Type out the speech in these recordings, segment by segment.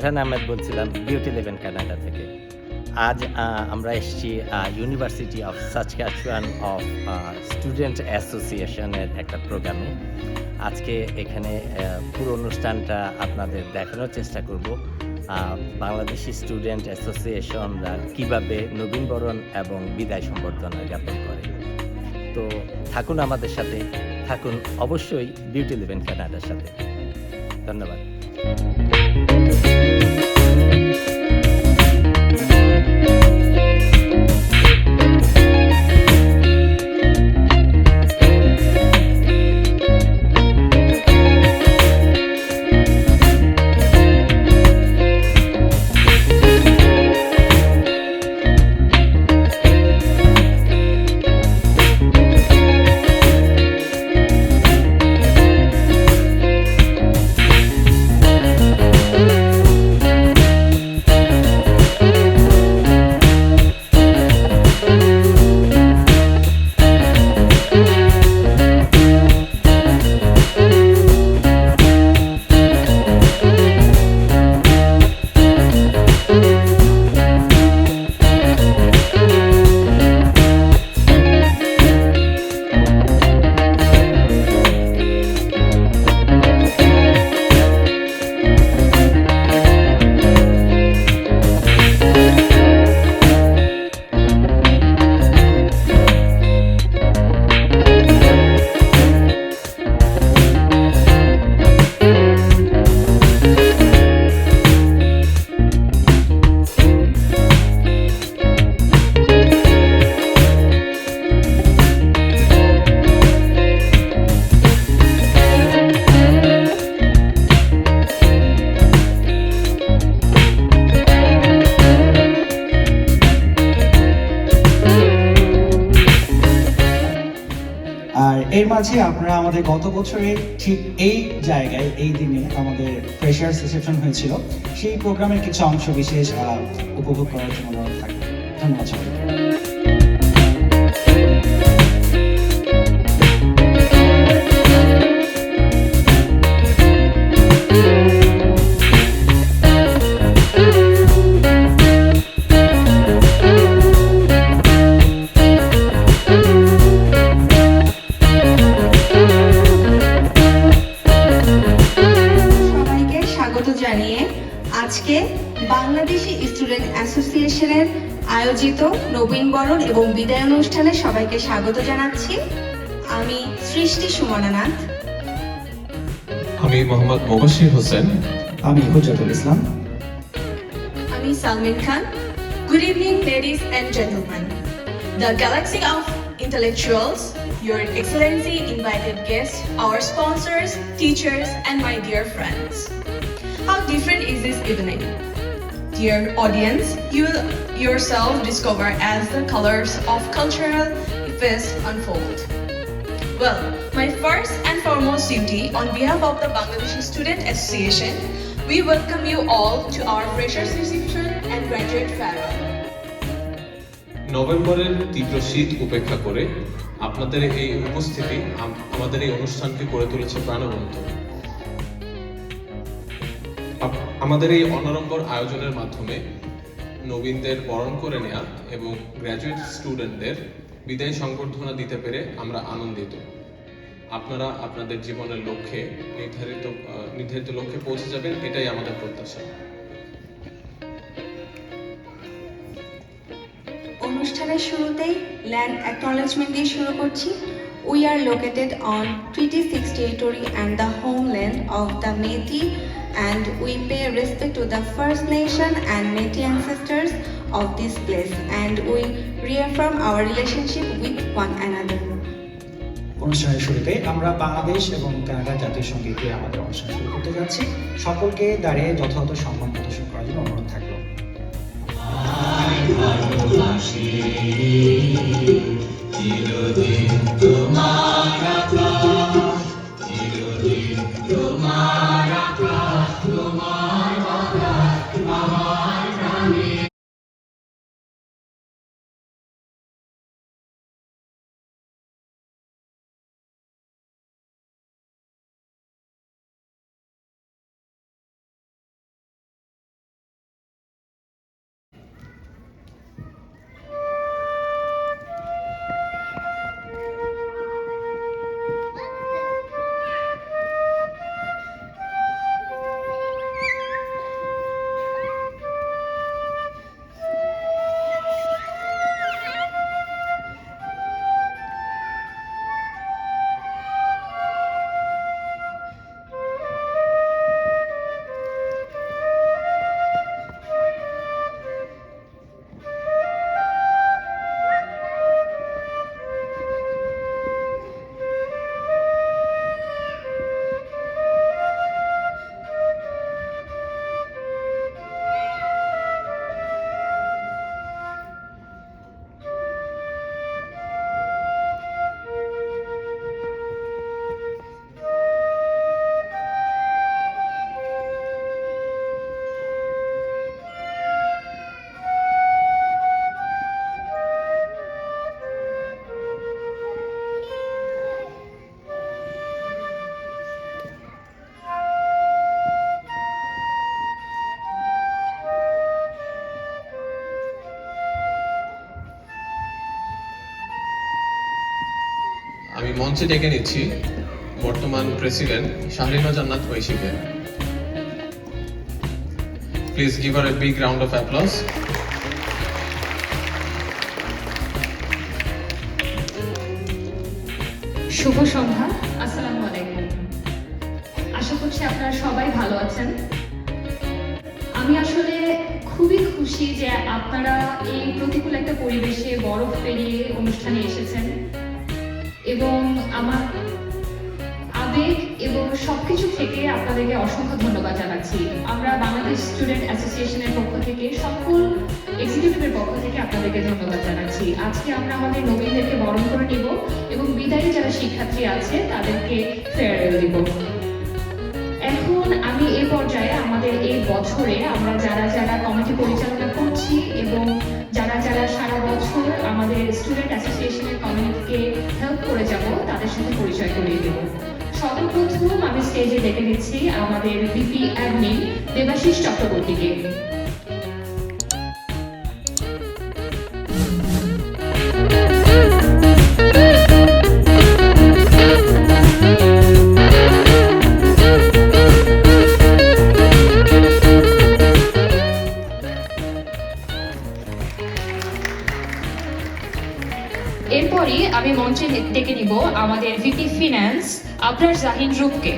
ফারহান আহমেদ বলছিলাম beauty লেভেন Canada থেকে। আজ আমরা এসেছি university of Saskatchewan of student অ্যাসোসিয়েশনের একটা প্রোগ্রামে। আজকে এখানে পুরো অনুষ্ঠানটা আপনাদের দেখানোর চেষ্টা করব। আ বাংলাদেশি স্টুডেন্ট অ্যাসোসিয়েশনরা কিভাবে নবীনবরণ এবং বিদায় সংবর্ধনা জ্ঞাপন করে। তো থাকুন আমাদের সাথে, থাকুন অবশ্যই বিউটি লেভেন কানাডার সাথে। ধন্যবাদ। আর এর মাঝে আপনারা আমাদের গত বছরে ঠিক এই জায়গায় এই দিনে আমাদের ফ্রেশার্স রিসেপশন হয়েছিল, সেই প্রোগ্রামের কিছু অংশ বিশেষ উপভোগ করার জন্য অনুরোধ থাকবে। ধন্যবাদ সবাইকে। জানিয়ে আজকে বাংলাদেশি স্টুডেন্ট অ্যাসোসিয়েশনের আয়োজিত নবীনবরণ এবং বিদায় অনুষ্ঠানে সবাইকে স্বাগত জানাচ্ছি। আমি সৃষ্টি সুমনা নাথ। আমি মোহাম্মদ মুবাশির হোসেন। আমি হুজাতুল ইসলাম। আমি সালমিন খান। Good evening, ladies and gentlemen. The galaxy of intellectuals, Your Excellency, invited guests, our sponsors, teachers, and my dear friends. How different is this evening? Dear audience, you will yourself discover as the colors of cultural fest unfold. Well, my first and foremost duty on behalf of the Bangladeshi Student Association, we welcome you all to our freshers reception and graduate farewell. নভেম্বরের তীব্র শীত উপেক্ষা করে আপনাদের এই উপস্থিতি আমাদের এই অনুষ্ঠানকে করে তুলেছে প্রাণবন্ত। আমাদের এই অনাড়ম্বর আয়োজনের মাধ্যমে নবীনদের বরণ করে নেওয়া এবং গ্র্যাজুয়েট স্টুডেন্টদের বিদায় সংবর্ধনা দিতে পেরে আমরা আনন্দিত। আপনারা আপনাদের জীবনের লক্ষ্যে নির্ধারিত লক্ষ্যে পৌঁছে যাবেন, এটাই আমাদের প্রত্যাশা। অনুষ্ঠানের শুরুতেই ল্যান্ড অ্যাকনলেজমেন্ট দিয়ে শুরু করছি। We are located on Treaty 6 territory and the homeland of the Métis, and we pay respect to the First Nation and Métis ancestors of this place, and we reaffirm our relationship with one another. অনুষ্ঠানের শুরুতে আমরা বাংলাদেশ এবং Canada জাতীয় সঙ্গীত দিয়ে আমাদের অনুষ্ঠান শুরু করতে যাচ্ছি। সকলকে দাঁড়িয়ে যথাযথ সম্মান প্রদর্শন করার জন্য অনুরোধ থাকলো। চিরদিন তোমার আকাশ, চিরদিন তোমার আকাশ, তোমার বাতাস আমার প্রাণে। মঞ্চে ডেকে নিচ্ছি বর্তমান প্রেসিডেন্ট শাহরিমা জান্নাত ঐশীকে। Please give her a big round of applause. শুভ সন্ধ্যা, আসসালামু আলাইকুম। আশা করছি আপনারা সবাই ভালো আছেন। আমি আসলে খুবই খুশি যে আপনারা এই প্রতিকূল একটা পরিবেশে বরফ পেরিয়ে অনুষ্ঠানে এসেছেন এবং আমার আবেগ এবং সবকিছু থেকে আপনাদেরকে অসংখ্য ধন্যবাদ জানাচ্ছি। আমরা বাংলাদেশ স্টুডেন্ট অ্যাসোসিয়েশনের পক্ষ থেকে সকল এক্সিকিউটিভের পক্ষ থেকে আপনাদেরকে ধন্যবাদ জানাচ্ছি। আজকে আমরা আমাদের নবীনদেরকে বরণ করে নিব এবং বিদায়ী যারা শিক্ষার্থী আছে তাদেরকে ফেয়ারওয়েল দিব। এখন আমি এই পর্যায়ে আমাদের এই বছরে আমরা যারা যারা কমিটি পরিচালনা করছি এবং যারা যারা সারা বছর আমাদের স্টুডেন্ট অ্যাসোসিয়েশনের কমিউনিটিকে হেল্প করে যাব তাদের সাথে পরিচয় করিয়ে দেব। সর্বপ্রথম আমি স্টেজে ডেকে নিচ্ছি আমাদের ভিপি অ্যাডমিন দেবাশিস চক্রবর্তীকে। এরপরই আমি মঞ্চে ডেকে নিব আমাদের ভিপি ফিন্যান্স আবরার জাহিন রূপকে।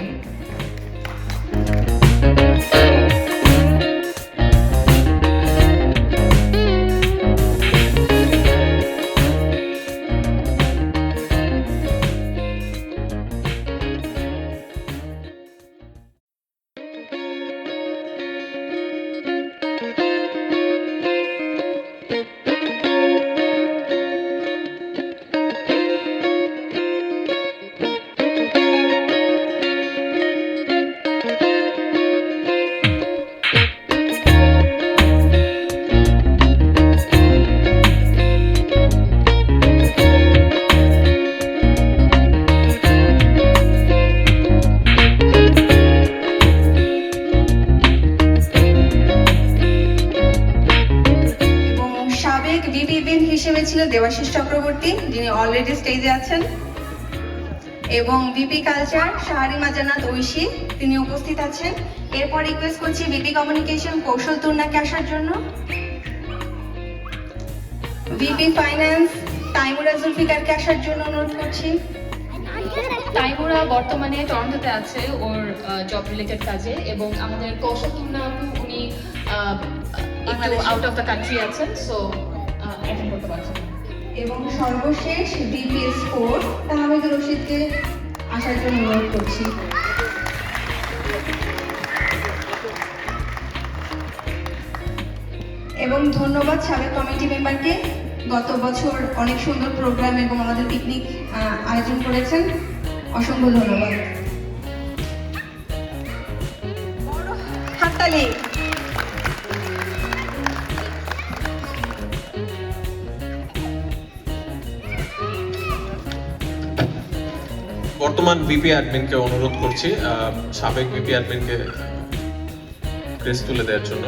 হিসেবে ছিল দেবাশিস চক্রবর্তী, যিনি অলরেডি স্টেজে আছেন, এবং ভিপি কালচার শাহরিমা জান্নাত ঐশী, তিনি উপস্থিত আছেন। এরপর রিকোয়েস্ট করছি ভিপি কমিউনিকেশন কৌশল তুর্নাকে আসার জন্য। ভিপি ফাইন্যান্স তাইমুরা জুলফিকারকে আসার জন্য অনুরোধ করছি। তাইমুরা বর্তমানে টরন্টোতে আছে ওর জব রিলেটেড কাজে, এবং আমাদের কৌশল তুর্না আপু উনি একটু আউট অফ দ্য কান্ট্রি আছেন, সো অ্যাটেন্ড করতে পারছেন। এবং সর্বশেষ ভিপি স্পোর্ট তাহমিদুর রশিদকে আসার জন্য অনুরোধ করছি। এবং ধন্যবাদ সাবেক কমিটি মেম্বারকে, গত বছর অনেক সুন্দর প্রোগ্রাম এবং আমাদের পিকনিক আয়োজন করেছেন, অসংখ্য ধন্যবাদ। হাততালি। বর্তমান ভিপি অ্যাডমিনকে অনুরোধ করছি সাবেক ভিপি অ্যাডমিনকে ক্রেস্ট তুলে দেওয়ার জন্য।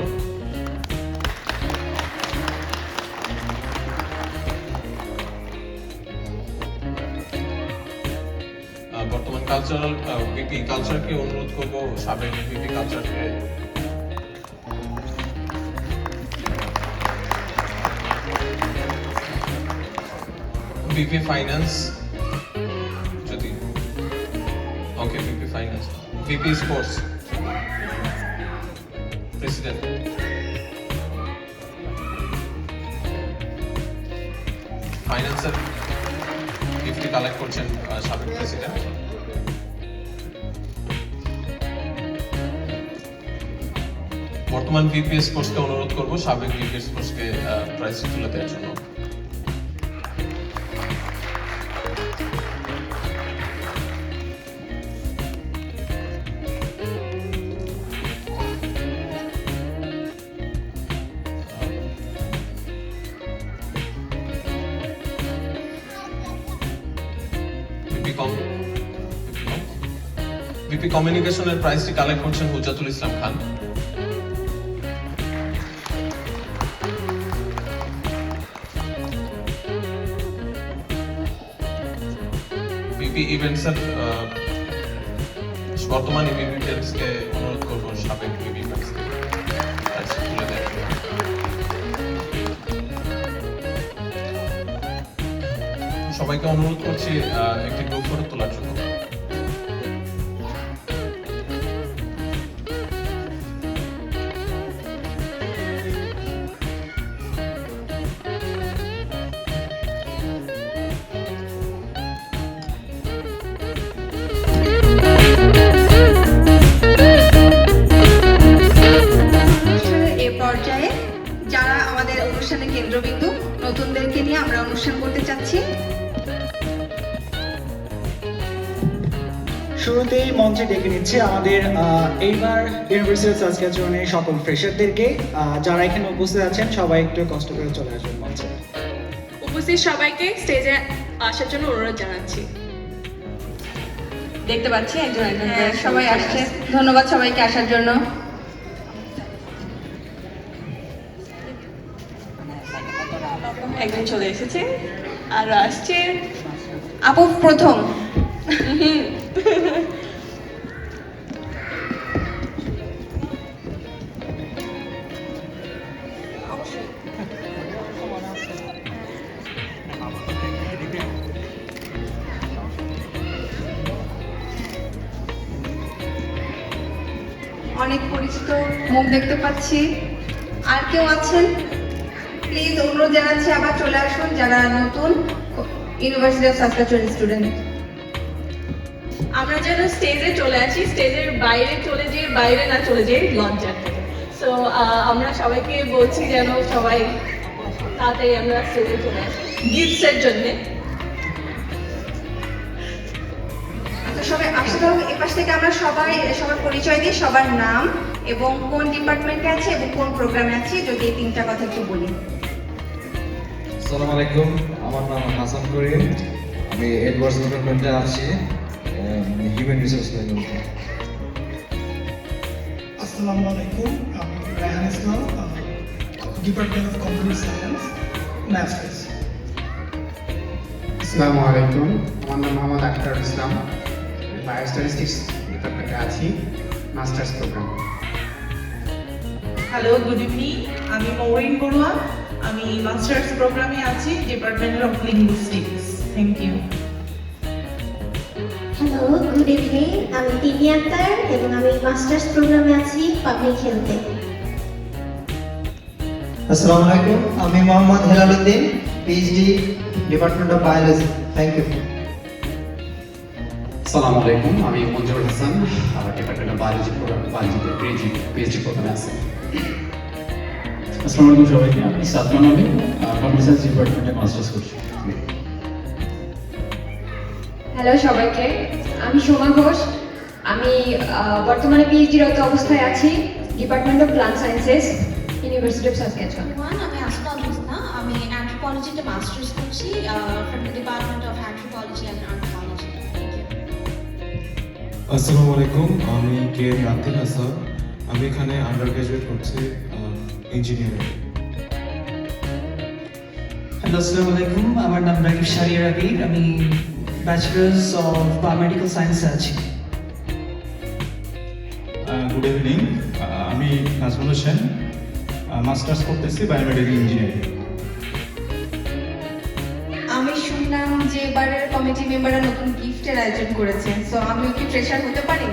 বর্তমান কালচারাল ভিপি কালচারকে অনুরোধ করব সাবেক ভিপি কালচারকে ভিপি ফাইন্যান্স যদি okay VP finance VP sports president ফাইন্যান্সের গিফটটি কালেক্ট করছেন সাবেক প্রেসিডেন্ট। বর্তমান ভিপি স্পোর্টসকে অনুরোধ করব সাবেক ভিপি স্পোর্টসকে প্রাইজ তুলে দেওয়ার জন্য। ভিপি কমিউনিকেশনের প্রাইজটি কালেক্ট করছেন হুজাতুল ইসলাম খান। ভিপি ইপি ইভেন্টসের বর্তমান ইপি ইভেন্টসকে অনুরোধ করবো সাবেক ইপি ইভেন্টসকে তুলে দেয়। সবাইকে অনুরোধ করছি একটি গ্রুপ ফটো তোলার জন্য। অনুষ্ঠানের এ পর্যায়ে যারা আমাদের অনুষ্ঠানের কেন্দ্রবিন্দু নতুনদেরকে নিয়ে আমরা অনুষ্ঠান করতে চাচ্ছি। শুরুতেই মঞ্চে ডেকে নিচ্ছে আমাদের এইবার ইউনিভার্সিটি অফ সাসকাচুয়ানের সকল ফ্রেশারদেরকে। যারা এখানে উপস্থিত আছেন সবাই একটু কষ্ট করে চলে আসবেন মঞ্চে। উপস্থিত সবাইকে স্টেজে আসার জন্য অনুরোধ জানাচ্ছি। দেখতে পাচ্ছি একজন একজন করে সবাই আসছে, ধন্যবাদ সবাইকে আসার জন্য। একজন চলে এসেছে আর আসছে আপু প্রথম। অনেক পরিচিত মুখ দেখতে পাচ্ছি। আর কেউ আছেন? প্লিজ অনুরোধ জানাচ্ছি আবার চলে আসুন যারা নতুন ইউনিভার্সিটি অফ সাসকাচুয়ান স্টুডেন্ট। আমরা যেন স্টেজে চলে আসি, স্টেজের বাইরে চলে যেয়ে বাইরে না চলে যাই লজ্জা থেকে। সো আমরা সবাইকে বলছি যেন সবাই তাড়াতাড়ি আমরা স্টেজে চলে আসি গিফটসের জন্যে। তো সবাই আসতে হবে। এপাশ থেকে আমরা সবার পরিচয় দিই, সবার নাম এবং কোন ডিপার্টমেন্টে আছে এবং কোন প্রোগ্রামে আছে, যদি এই তিনটা কথা একটু বলি। আসসালামু আলাইকুম, আমার নাম হাসান করিম, আমি এডওয়ার্ডস ডিপার্টমেন্টে আছি, হিউম্যান রিসোর্স ম্যানেজমেন্টে। আসসালামু আলাইকুম, আমি Raihan Islam, department of computer science, masters. আসসালামু আলাইকুম, আমার নাম মোহাম্মদ আখতার ইসলাম, বায়োস্ট্যাটিস্টিক্স ডিপার্টমেন্টে আছি, masters programme. Hello, good evening, আমি মৌরিন বড়ুয়া, আমি মাস্টার্স প্রোগ্রামে আছি, department of linguistics. Thank you. Hello, good evening, আমি তিমি আক্তার এবং আমি মাস্টার্স প্রোগ্রামে আছি পাবলিক হেলথে। আসসালামু আলাইকুম, আমি Mohammad Helal Uddin, PhD, department of biology. Thank you. আসসালামু আলাইকুম, আমি মঞ্জুর হাসান, ডিপার্টমেন্ট অফ বায়োলজিতে পিএইচডি প্রোগ্রামে আছি। আসসালামু আলাইকুম সবাইকে, আমি সাদমান আলী, কম্পিউটার সায়েন্স ডিপার্টমেন্টে মাস্টার্স করছি। হ্যালো সবাইকে, আমি সোমা ঘোষ, আমি বর্তমানে পিএইচডিরত অবস্থায় আছি department of plant sciences, university of Saskatchewan. আমি আসমাল হোসনা, আমি অ্যানথ্রোপলজিতে মাস্টার্স করছি from the department of anthropology and archaeology. আসসালামু আলাইকুম, আমি কে রাতিল হাসান, আমি এখানে আন্ডার গ্রাজুয়েট করছি ইঞ্জিনিয়ারিং। হ্যালো, আসসালামু আলাইকুম, আমার নাম রাকিব শাহরিয়ার আবির, আমি ব্যাচেলার্স অফ বায়োমেডিক্যাল সায়েন্সে আছি। গুড ইভিনিং, আমি নাজমুল হোসেন, মাস্টার্স করতেছি বায়োমেডিক্যাল ইঞ্জিনিয়ারিং। আমি শুনলাম যে এবারের কমিটি মেম্বাররা নতুন গিফটের আয়োজন করেছে, সো আমিও কি ফ্রেশার হতে পারি?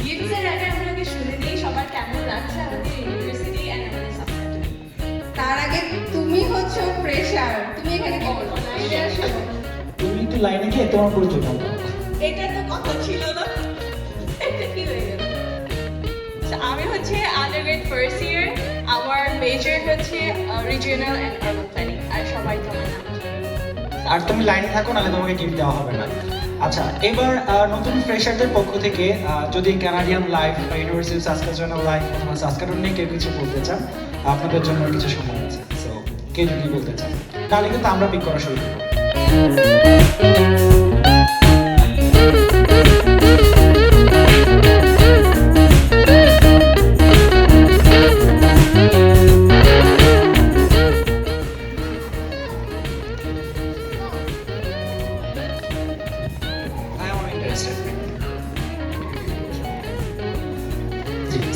গিফটসের আগে আপনাকে শুনে দিই সবার কেমন লাগছে আমাদের ইউনিভার্সিটি অ্যান্ড আমাদের সাবজেক্ট। তার আগে তুমি হচ্ছে ফ্রেশার, তুমি এখানে কি করছো? তুমি একটু লাইনে গিয়ে তোমার পরিচয় দাও। এটা তো কথা ছিল না, এটা কি হয়ে গেল? আমি হচ্ছে আন্ডারগ্রেড ফার্স্ট ইয়ার, আমার মেজর হচ্ছে রিজিওনাল অ্যান্ড আরবান প্ল্যানিং, আর সবাই তো আমার নাম। আর তুমি লাইনে থাকো, নাহলে তোমাকে গিফট দেওয়া হবে না। আচ্ছা, এবার নতুন ফ্রেশারদের পক্ষ থেকে যদি কানাডিয়ান লাইফ বা ইউনিভার্সিটি সাসকাচুয়ান লাইফ অথবা সাসকাচুয়ান নিয়ে কেউ কিছু বলতে চান, আপনাদের জন্য কিছু সময় আছে। সো কে যদি বলতে চান, তাহলে কিন্তু আমরা পিক করা শুরু করবো।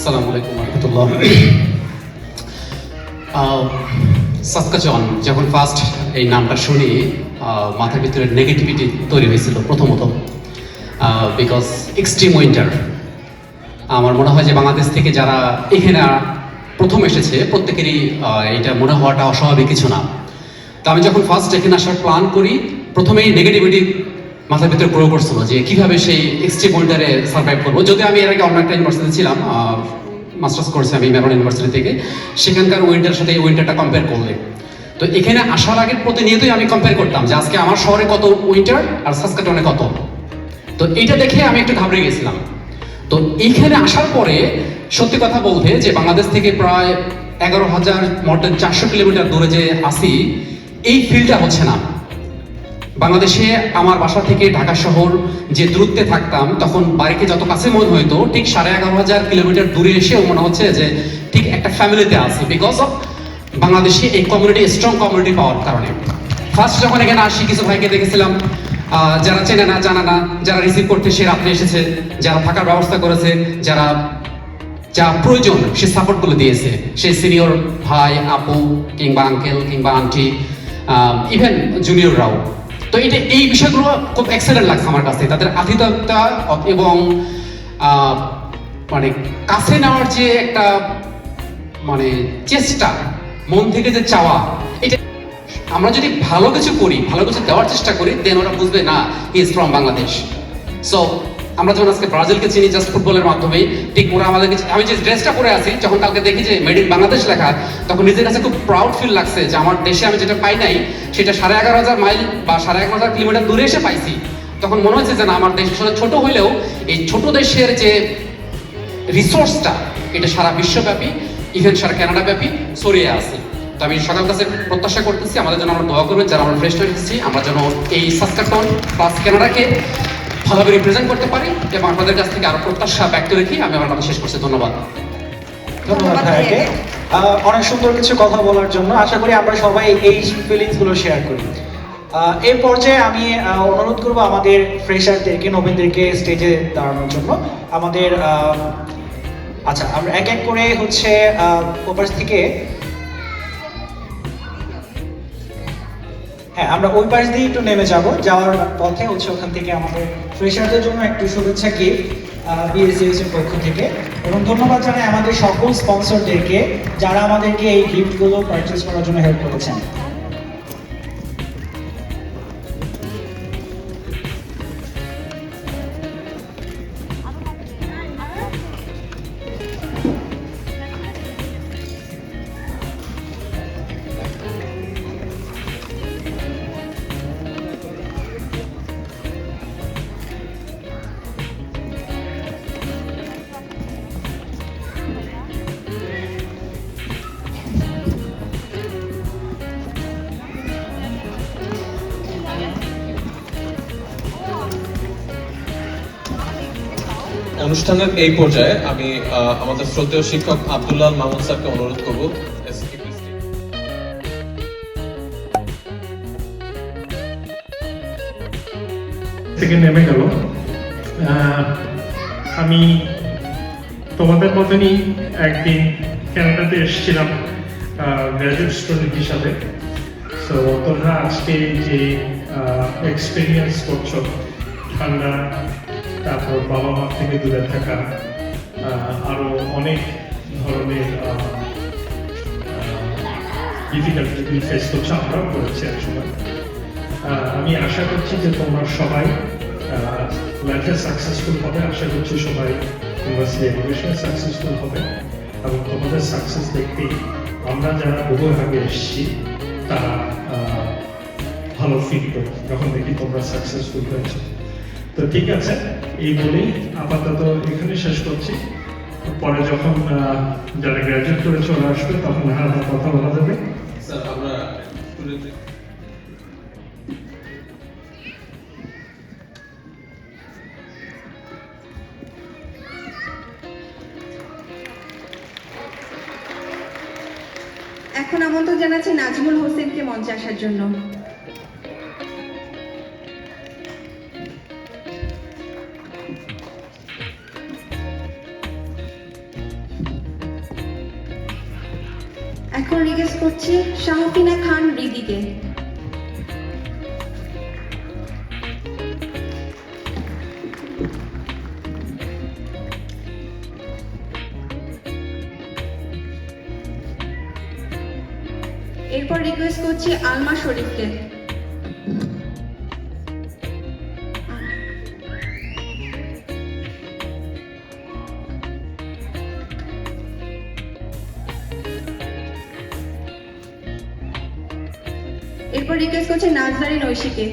আসসালামু আলাইকুম রহমতুল্লাহ। সাসকাচুয়ান যখন ফার্স্ট এই নামটা শুনি মাথার ভিতরে নেগেটিভিটি তৈরি হয়েছিল প্রথমত, বিকজ এক্সট্রিম উইন্টার। আমার মনে হয় যে বাংলাদেশ থেকে যারা এখানে প্রথম এসেছে প্রত্যেকেরই এটা মনে হওয়াটা অস্বাভাবিক কিছু না। তো আমি যখন ফার্স্ট এখানে আসার প্ল্যান করি, প্রথমেই নেগেটিভিটি মাথার ভিতরে প্রয়োগ করছিল যে কীভাবে সেই এক্সট্রিম উইন্টারে সার্ভাইভ করবো। যদি আমি এর আগে অন্য একটা ইউনিভার্সিটি ছিলাম, মাস্টার্স করছি আমি মেরন ইউনিভার্সিটি থেকে, সেখানকার উইন্টারের সাথে এই উইন্টারটা কম্পেয়ার করলে, তো এখানে আসার আগে প্রতিনিয়তই আমি কম্পেয়ার করতাম যে আজকে আমার শহরে কত উইন্টার আর সাসকাচুয়ানে কত। তো এইটা দেখে আমি একটু ঘাবড়ে গেছিলাম। তো এইখানে আসার পরে সত্যি কথা বলতে যে বাংলাদেশ থেকে প্রায় 11,000 মোর দেন 400 কিলোমিটার দূরে যে আসি, এই ফিলটা হচ্ছে না। বাংলাদেশে আমার বাসা থেকে ঢাকা শহর যে দূরত্বে থাকতাম, তখন বাড়িকে যত কাছে মনে হইতো, ঠিক 11,500 কিলোমিটার দূরে এসেও মনে হচ্ছে যে ঠিক একটা ফ্যামিলিতে আছি, বিকজ অফ বাংলাদেশে এই কমিউনিটি, স্ট্রং কমিউনিটি পাওয়ার কারণে। ফার্স্ট যখন এখানে আসি কিছু ভাইকে দেখেছিলাম যারা চেনে না, জানা না, যারা রিসিভ করতে সে রাত্রে এসেছে, যারা থাকার ব্যবস্থা করেছে, যারা যা প্রয়োজন সে সাপোর্টগুলো দিয়েছে, সে সিনিয়র ভাই, আপু কিংবা আঙ্কেল কিংবা আন্টি, ইভেন জুনিয়ররাও। তো এই বিষয়গুলো খুব এক্সেলেন্ট লাগছে আমার কাছে, তাদের আতিথ্যতা এবং মানে কাছে নেওয়ার যে একটা মানে চেষ্টা, মন থেকে যে চাওয়া, এটা আমরা যদি ভালো কিছু করি, ভালো কিছু দেওয়ার চেষ্টা করি, দেন ওরা বুঝবে না he is from Bangladesh. So আমরা যখন আজকে ব্রাজিলকে চিনি জাস্ট ফুটবলের মাধ্যমেই, ঠিক ওরা আমাদেরকে, আমি যে ড্রেসটা পরে আছি, যখন কালকে দেখি যে মেড ইন বাংলাদেশ লেখা, তখন নিজের কাছে খুব প্রাউড ফিল লাগছে যে আমার দেশে আমি যেটা পাই নাই সেটা 11,500 মাইল বা 11,500 কিলোমিটার দূরে এসে পাইছি। তখন মনে হচ্ছে যে না, আমার দেশ আসলে ছোট হইলেও এই ছোট দেশের যে রিসোর্সটা, এটা সারা বিশ্বব্যাপী, ইভেন সারা কানাডা ব্যাপী ছড়িয়ে আছে। তো আমি সকাল কাছে প্রত্যাশা করতেছি আমাদের জন্য আমরা দোয়া করবেন, যারা আমরা ফ্রেশ হয়ে এসেছি, আমরা যেন এই সাসকাচুয়ান প্লাস কানাডাকে ভালোভাবে রিপ্রেজেন্ট করতে পারি, এবং আপনাদের কাছ থেকে আরো প্রত্যাশা ব্যক্ত রেখে আমি আমার কথা শেষ করছি। ধন্যবাদ। ধন্যবাদ ভাইয়াকে অনেক সুন্দর কিছু কথা বলার জন্য। আশা করি আমরা সবাই এই ফিলিংস গুলো শেয়ার করি। এই পর্যায়ে আমি অনুরোধ করব আমাদের ফ্রেশারদেরকে, নবীনদেরকে স্টেজে দাঁড়ানোর জন্য। আমাদের আচ্ছা, আমরা এক এক করে হচ্ছে ওপাশ থেকে, হ্যাঁ আমরা ওই পাশ দিয়ে একটু নেমে যাব। যাওয়ার পথে হচ্ছে ওখান থেকে আমাদের ফ্রেশারদের জন্য একটু শুভেচ্ছা গিফট বিএসসিএস এর পক্ষ থেকে, এবং ধন্যবাদ জানাই আমাদের সকল স্পন্সরদেরকে যারা আমাদেরকে এই গিফটগুলো পারচেজ করার জন্য হেল্প করেছেন। অনুষ্ঠানের এই পর্যায়ে আমি আমাদের শ্রদ্ধেয় শিক্ষক আব্দুল্লাহ মাহমুদ স্যারকে অনুরোধ করব থেকে নেমে গেল। আমি তোমাদের মতনই একদিন কানাডাতে এসেছিলাম গ্র্যাজুয়েট স্টুডেন্ট হিসাবে। তো তোমরা আজকে যে এক্সপিরিয়েন্স করছো, ঠান্ডা, তারপর বাবা মা থেকে দূরে থাকা, আরো অনেক ধরনের ডিফিকাল্টি ফেস করছো, আমরাও করেছি এক সময়। আমি আশা করছি যে তোমরা সবাই লাইফে সাকসেসফুল হবে, আশা করছি সবাই ইউনিভার্সিটি এডুকেশনে সাকসেসফুল হবে, এবং তোমাদের সাকসেস দেখতেই আমরা যারা বহু আগে এসেছি তারা ভালো ফিল করি যখন দেখি তোমরা সাকসেসফুল হয়েছে। তো ঠিক আছে, এই বলেই আপাতত এখানে শেষ করছি। পরে যখন যারা গ্র্যাজুয়েট করে চলে আসবে তখন আলাদা কথা বলা যাবে। স্যার আমরা এখন আমন্ত্রণ জানাচ্ছি নাজমুল হোসেনকে মঞ্চে আসার জন্য। এখন রিকোয়েস্ট করছি শাহফিনা খান রিদিকে। এরপর রিকোয়েস্ট করছি আলমা শরীফকে। এরপর রিকোয়েস্ট করছি নাজদারিন ঐশীকে।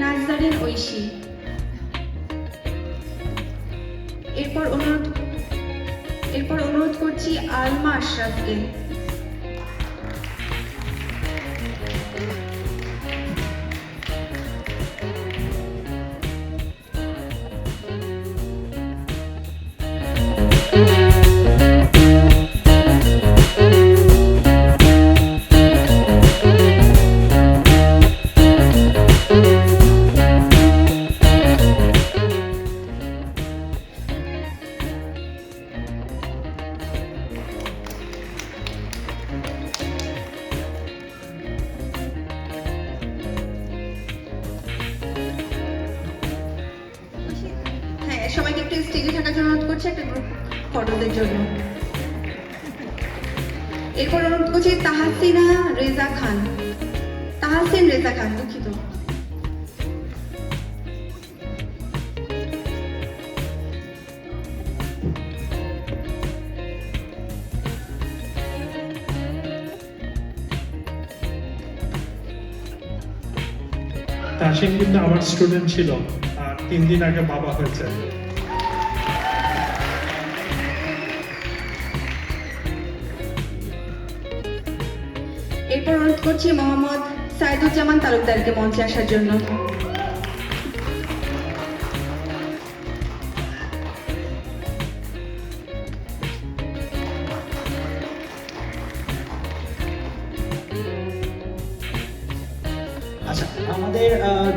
নাজদারিন ঐশী। এরপর অনুরোধ করছি আলমা আশরাফকে। সবাইকে একটু স্টেজে থাকার জন্য অনুরোধ করছি একটা গ্রুপ ফটোদের জন্য। এরপর অনুরোধ করছি তাহসিন রেজা খান, দুঃখিত। তাহসিন কিন্তু আমার স্টুডেন্ট ছিল, আর 3 দিন আগে বাবা হয়েছে। এরপর অনুরোধ করছি মোহাম্মদ সাইদুজ্জামান তালুকদারকে মঞ্চে আসার জন্য। আচ্ছা, আমাদের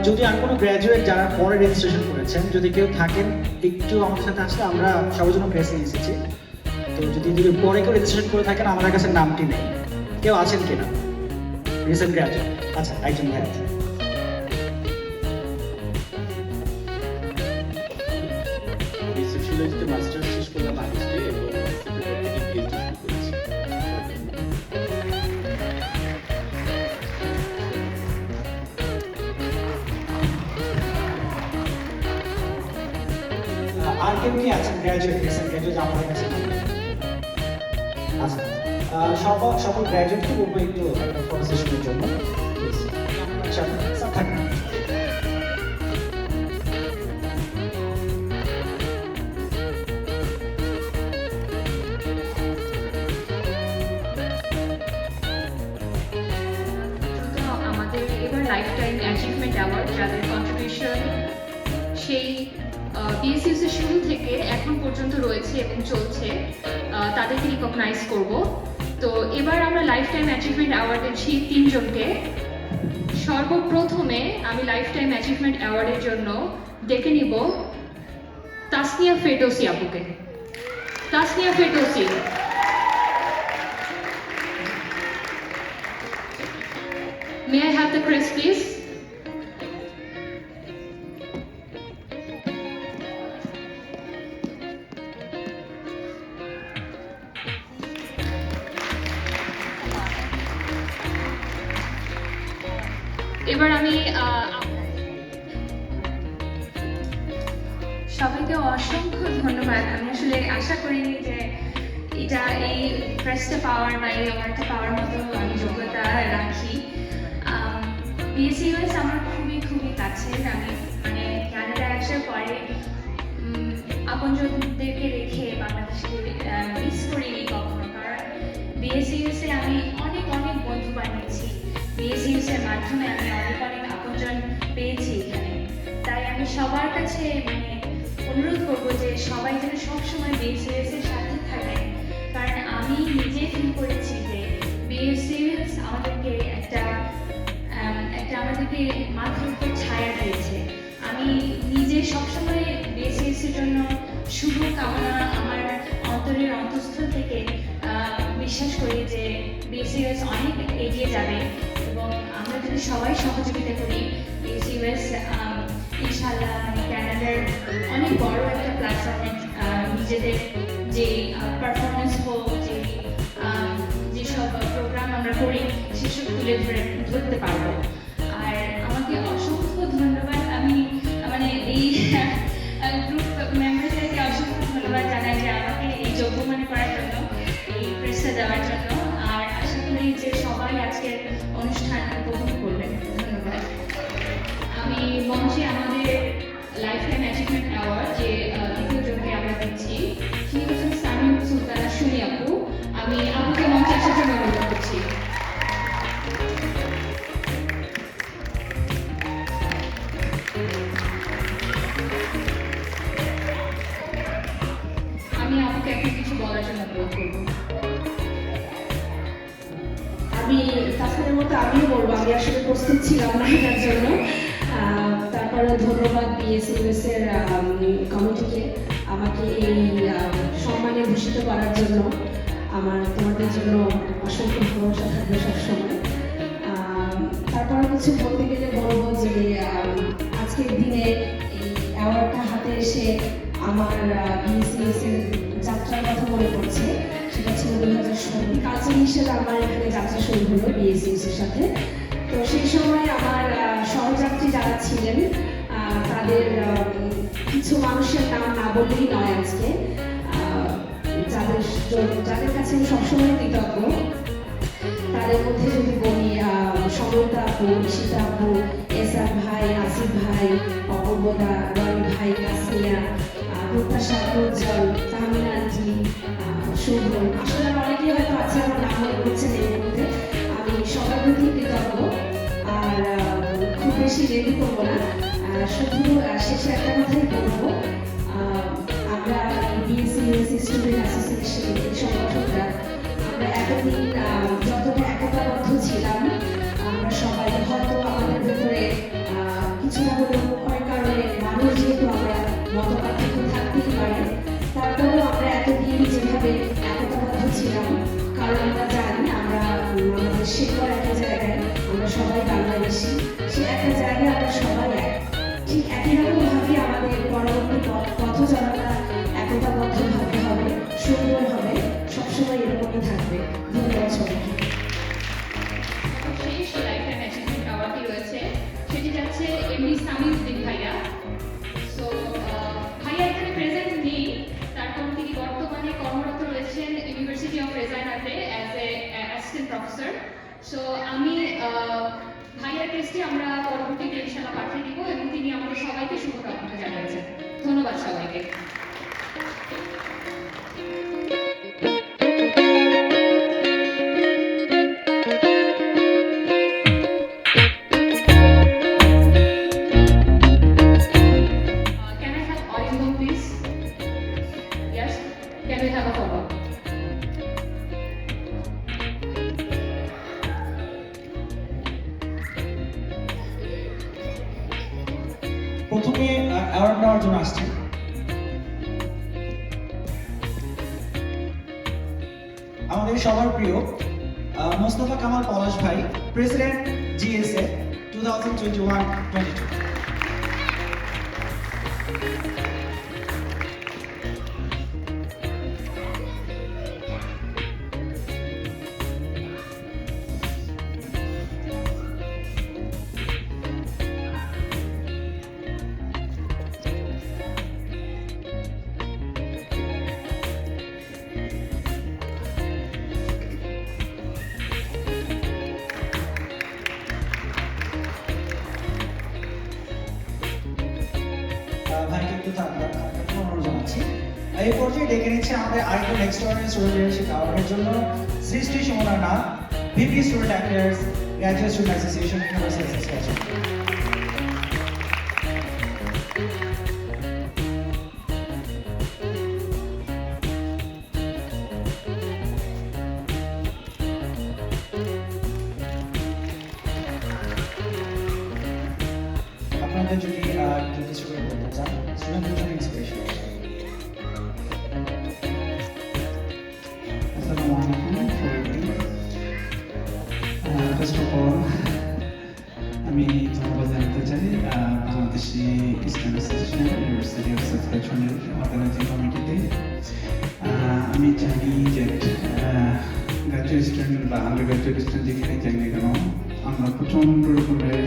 যদি আর কোনো গ্র্যাজুয়েট যারা পরে রেজিস্ট্রেশন করেছেন, যদি কেউ থাকেন একটু আমাদের সাথে আসলে আমরা সবার জন্য প্রেস নিয়ে এসেছি। তো যদি পরে কেউ রেজিস্ট্রেশন করে থাকেন, আমাদের কাছে নামটি নেই, কেউ আছেন কিনা রিসেন্ট গ্র্যাজুয়েট? আচ্ছা, একজন ভাই আছেন। সোশিয়োলজিতে মাস্টার্স শেষ করলাম আগস্টে এবং সেপ্টেম্বর থেকে পিএইচডি শুরু করেছি। আর কেউ কি আছেন গ্র্যাজুয়েট, রিসেন্ট গ্র্যাজুয়েট আমাদের কাছে? আচ্ছা, সকল গ্র্যাজুয়েটকে বলবো একটু একটা ফটো সেশনের জন্য। আচ্ছা, স্যার থাকবেন। আমাদের এবার লাইফ টাইম অ্যাচিভমেন্ট অ্যাওয়ার্ড, যাদের কন্ট্রিবিউশন সেই বিএসইউসির শুরু থেকে এখন পর্যন্ত রয়েছে এবং চলছে, তাদেরকে রিকগনাইজ করব। তো এবার আমরা লাইফ টাইম অ্যাচিভমেন্ট অ্যাওয়ার্ড দিচ্ছি 3 জনকে। সর্বপ্রথমে আমি লাইফ টাইম অ্যাচিভমেন্ট অ্যাওয়ার্ডের জন্য ডেকে নিব তাসনিয়া ফেরদৌসি আপুকে। Tasnia Ferdousi. May I have the crest, please? এবার আমি সবাইকে অসংখ্য ধন্যবাদ। আমি আসলে আশা করিনি যে এটা এই ক্রেস্টটা পাওয়ার বা এই অ্যাওয়ার্ডটা পাওয়ার মতো আমি যোগ্যতা রাখি। বিএসইউএস আমার খুবই কাছের। আমি মানে কানাডা আসার পরে আপনজনদেরকে রেখে বাংলাদেশকে মিস করিনি কখনো, কারণ বিএসইউএসে আমি অনেক বন্ধু বানিয়েছি। বিএসইউএসের মাধ্যমে আমি অনেক আপনজন পেয়েছি এখানে। তাই আমি সবার কাছে অনুরোধ করবো যে সবাই যেন সবসময় বিএসইউএস এর সাথে থাকেন, কারণ আমি নিজে ফিল করেছি যে বিএসসিএস আমাদেরকে একটা আমাদেরকে মাথার উপর ছায়া দিয়েছে। আমি নিজে সবসময় বিএসসিএস এর জন্য শুভ কামনা আমার অন্তরের অন্তঃস্থল থেকে বিশ্বাস করি যে বিএসসিএস অনেক এগিয়ে যাবে এবং আমরা যদি সবাই সহযোগিতা করি বিএসসিএস ইনশাআল্লাহ ক্যানাডার অনেক বড় একটা প্ল্যাটফর্মে নিজেদের যে পারফরমেন্স হোক যেসব প্রোগ্রাম আমরা করি সেসব তুলে ধরতে পারবো। আর আমাকে অসংখ্য ধন্যবাদ, আমি মানে এই গ্রুপ মেম্বারদেরকে অসংখ্য ধন্যবাদ জানাই যে আমাকে এই যোগ্য মনে করার জন্য, এই প্রেসটা দেওয়ার জন্য। আর আশা করি যে সবাই আজকের অনুষ্ঠান উপভোগ করবেন। ধন্যবাদ। আমি মঞ্চে আমাদের লাইফ টাইম অ্যাচিভমেন্ট অ্যাওয়ার্ড যে দ্বিতীয় জনকে আমরা দিচ্ছি, তিনি হচ্ছেন সামিম সুলতানা সুমি আপু। আমি আপুকে মঞ্চে আসার জন্য অনুরোধ করছি। আমি আপুকে এখন কিছু বলার জন্য অনুরোধ করবো। আমি তাছাড়ার মতো আমিও বলবো, আমি আসলে প্রস্তুত ছিলাম না এটার জন্য। তারপরে ধন্যবাদ বিএসসিএস এর কমিটিকে আমাকে এই সম্মানে ভূষিত করার জন্য। আমার তোমাদের জন্য অসংখ্য ভালোবাসা থাকবে সবসময়। তারপরে কিছু বলতে গেলে বলবো যে আজকের দিনে এই অ্যাওয়ার্ডটা হাতে এসে আমার বিএসসিএস এর যাত্রার কথা মনে পড়ছে। সেটা ছিল 2016 কালচার হিসেবে আমার এখানে যাত্রা শুরু হলো বিএসসিএস এর সাথে। তো সেই সময় আমার সহযাত্রী যারা ছিলেন তাদের কিছু মানুষের নাম না বললেই নয় আজকে, যাদের কাছে আমি সবসময় কৃতজ্ঞ। তাদের মধ্যে যদি বলি সমতা আপু, ঈশিতা আপু, এসআর ভাই, আসিফ ভাই, অপূর্বদা, রনি ভাই, কাসমিয়া, প্রত্যাশা, উজ্জ্বল, তাহমিনা আন্টি, শুভ, আসলে অনেকেই হয়তো আছে আমার নাম মনে করছেন এর মধ্যে। আমি সবার প্রতি কৃতজ্ঞ। আর খুব বেশি রেডি করবো না, শুধু শেষে একটা কথাই বলবো, আমরা বিএসসিএস স্টুডেন্ট অ্যাসোসিয়েশন সংগঠনটা আমরা এতদিন যতটা একতাবদ্ধ ছিলাম, আমরা সবাই হয়তো আমাদের ভেতরে কিছু না হলেও অনেক কারণে মানুষ যেহেতু আমরা মত পার্থক্য থাকতেই পারে, তারপরেও আমরা এতদিন যেভাবে একতাবদ্ধ ছিলাম, কারণ আমরা জানি আমরা আমাদের শেখার একটা জায়গায় আমরা সবাই বাংলাদেশি, সে একটা জায়গায় আমরা সবাই এক। ঠিক একই রকমভাবে আমাদের পরবর্তী পথ চলাটা একতাবদ্ধভাবে হবে, সুন্দর হবে, সবসময় এরকমই থাকবে। ধন্যবাদ সবাইকে। শেষ লাইফ টাইম অ্যাচিভমেন্ট অ্যাওয়ার্ডটি রয়েছে, সেটি যাচ্ছে এমডি সামিম উদ্দিন ভাইয়া। সো ভাইয়া এখানে প্রেজেন্ট নেই, তার কারণ তিনি বর্তমানে কর্মরত রয়েছেন ইউনিভার্সিটি অফ রেজাইনাতে as a assistant professor. So আমি ভাইয়ার টেস্টে আমরা পরবর্তীতে ইনশাআল্লাহ পাঠিয়ে দিব এবং তিনি আমাদের সবাইকে শুভকামনা জানিয়েছেন। ধন্যবাদ সবাইকে। Can I have audio please? Yes? Can we have a follow-up? প্রথমে অ্যাওয়ার্ড নেওয়ার জন্য আসছি আমাদের সবার প্রিয় মোস্তফা কামাল পলাশ ভাই, প্রেসিডেন্ট জিএসএ 2021-22। ভাইকে একটু অনুরোধ জানাচ্ছি। এই পর্যায়ে ডেকে নিচ্ছে আমাদের আরেকটা নেক্সট স্টুডেন্ট লিডারশিপ অ্যাওয়ার্ডের জন্য সৃষ্টি Sumana Nath, VP student affairs, graduate student association, university association. আমাদের যদি একটু কিছু করে বলতে চান, স্টুডেন্টদের জন্য ইন্সপিরেশন। আসসালামু আলাইকুম সবাইকে। ফার্স্ট অফ অল আমি ধন্যবাদ জানাতে চাই Bangladeshi student association university of সাসকাচুয়ানের অর্গানাইজিং কমিটিতে। আমি জানি যে গ্র্যাজুয়েট স্টুডেন্ট বা আন্ডার গ্র্যাজুয়েট স্টুডেন্ট যেখানে যাই না কেন আমরা প্রচণ্ড রকমের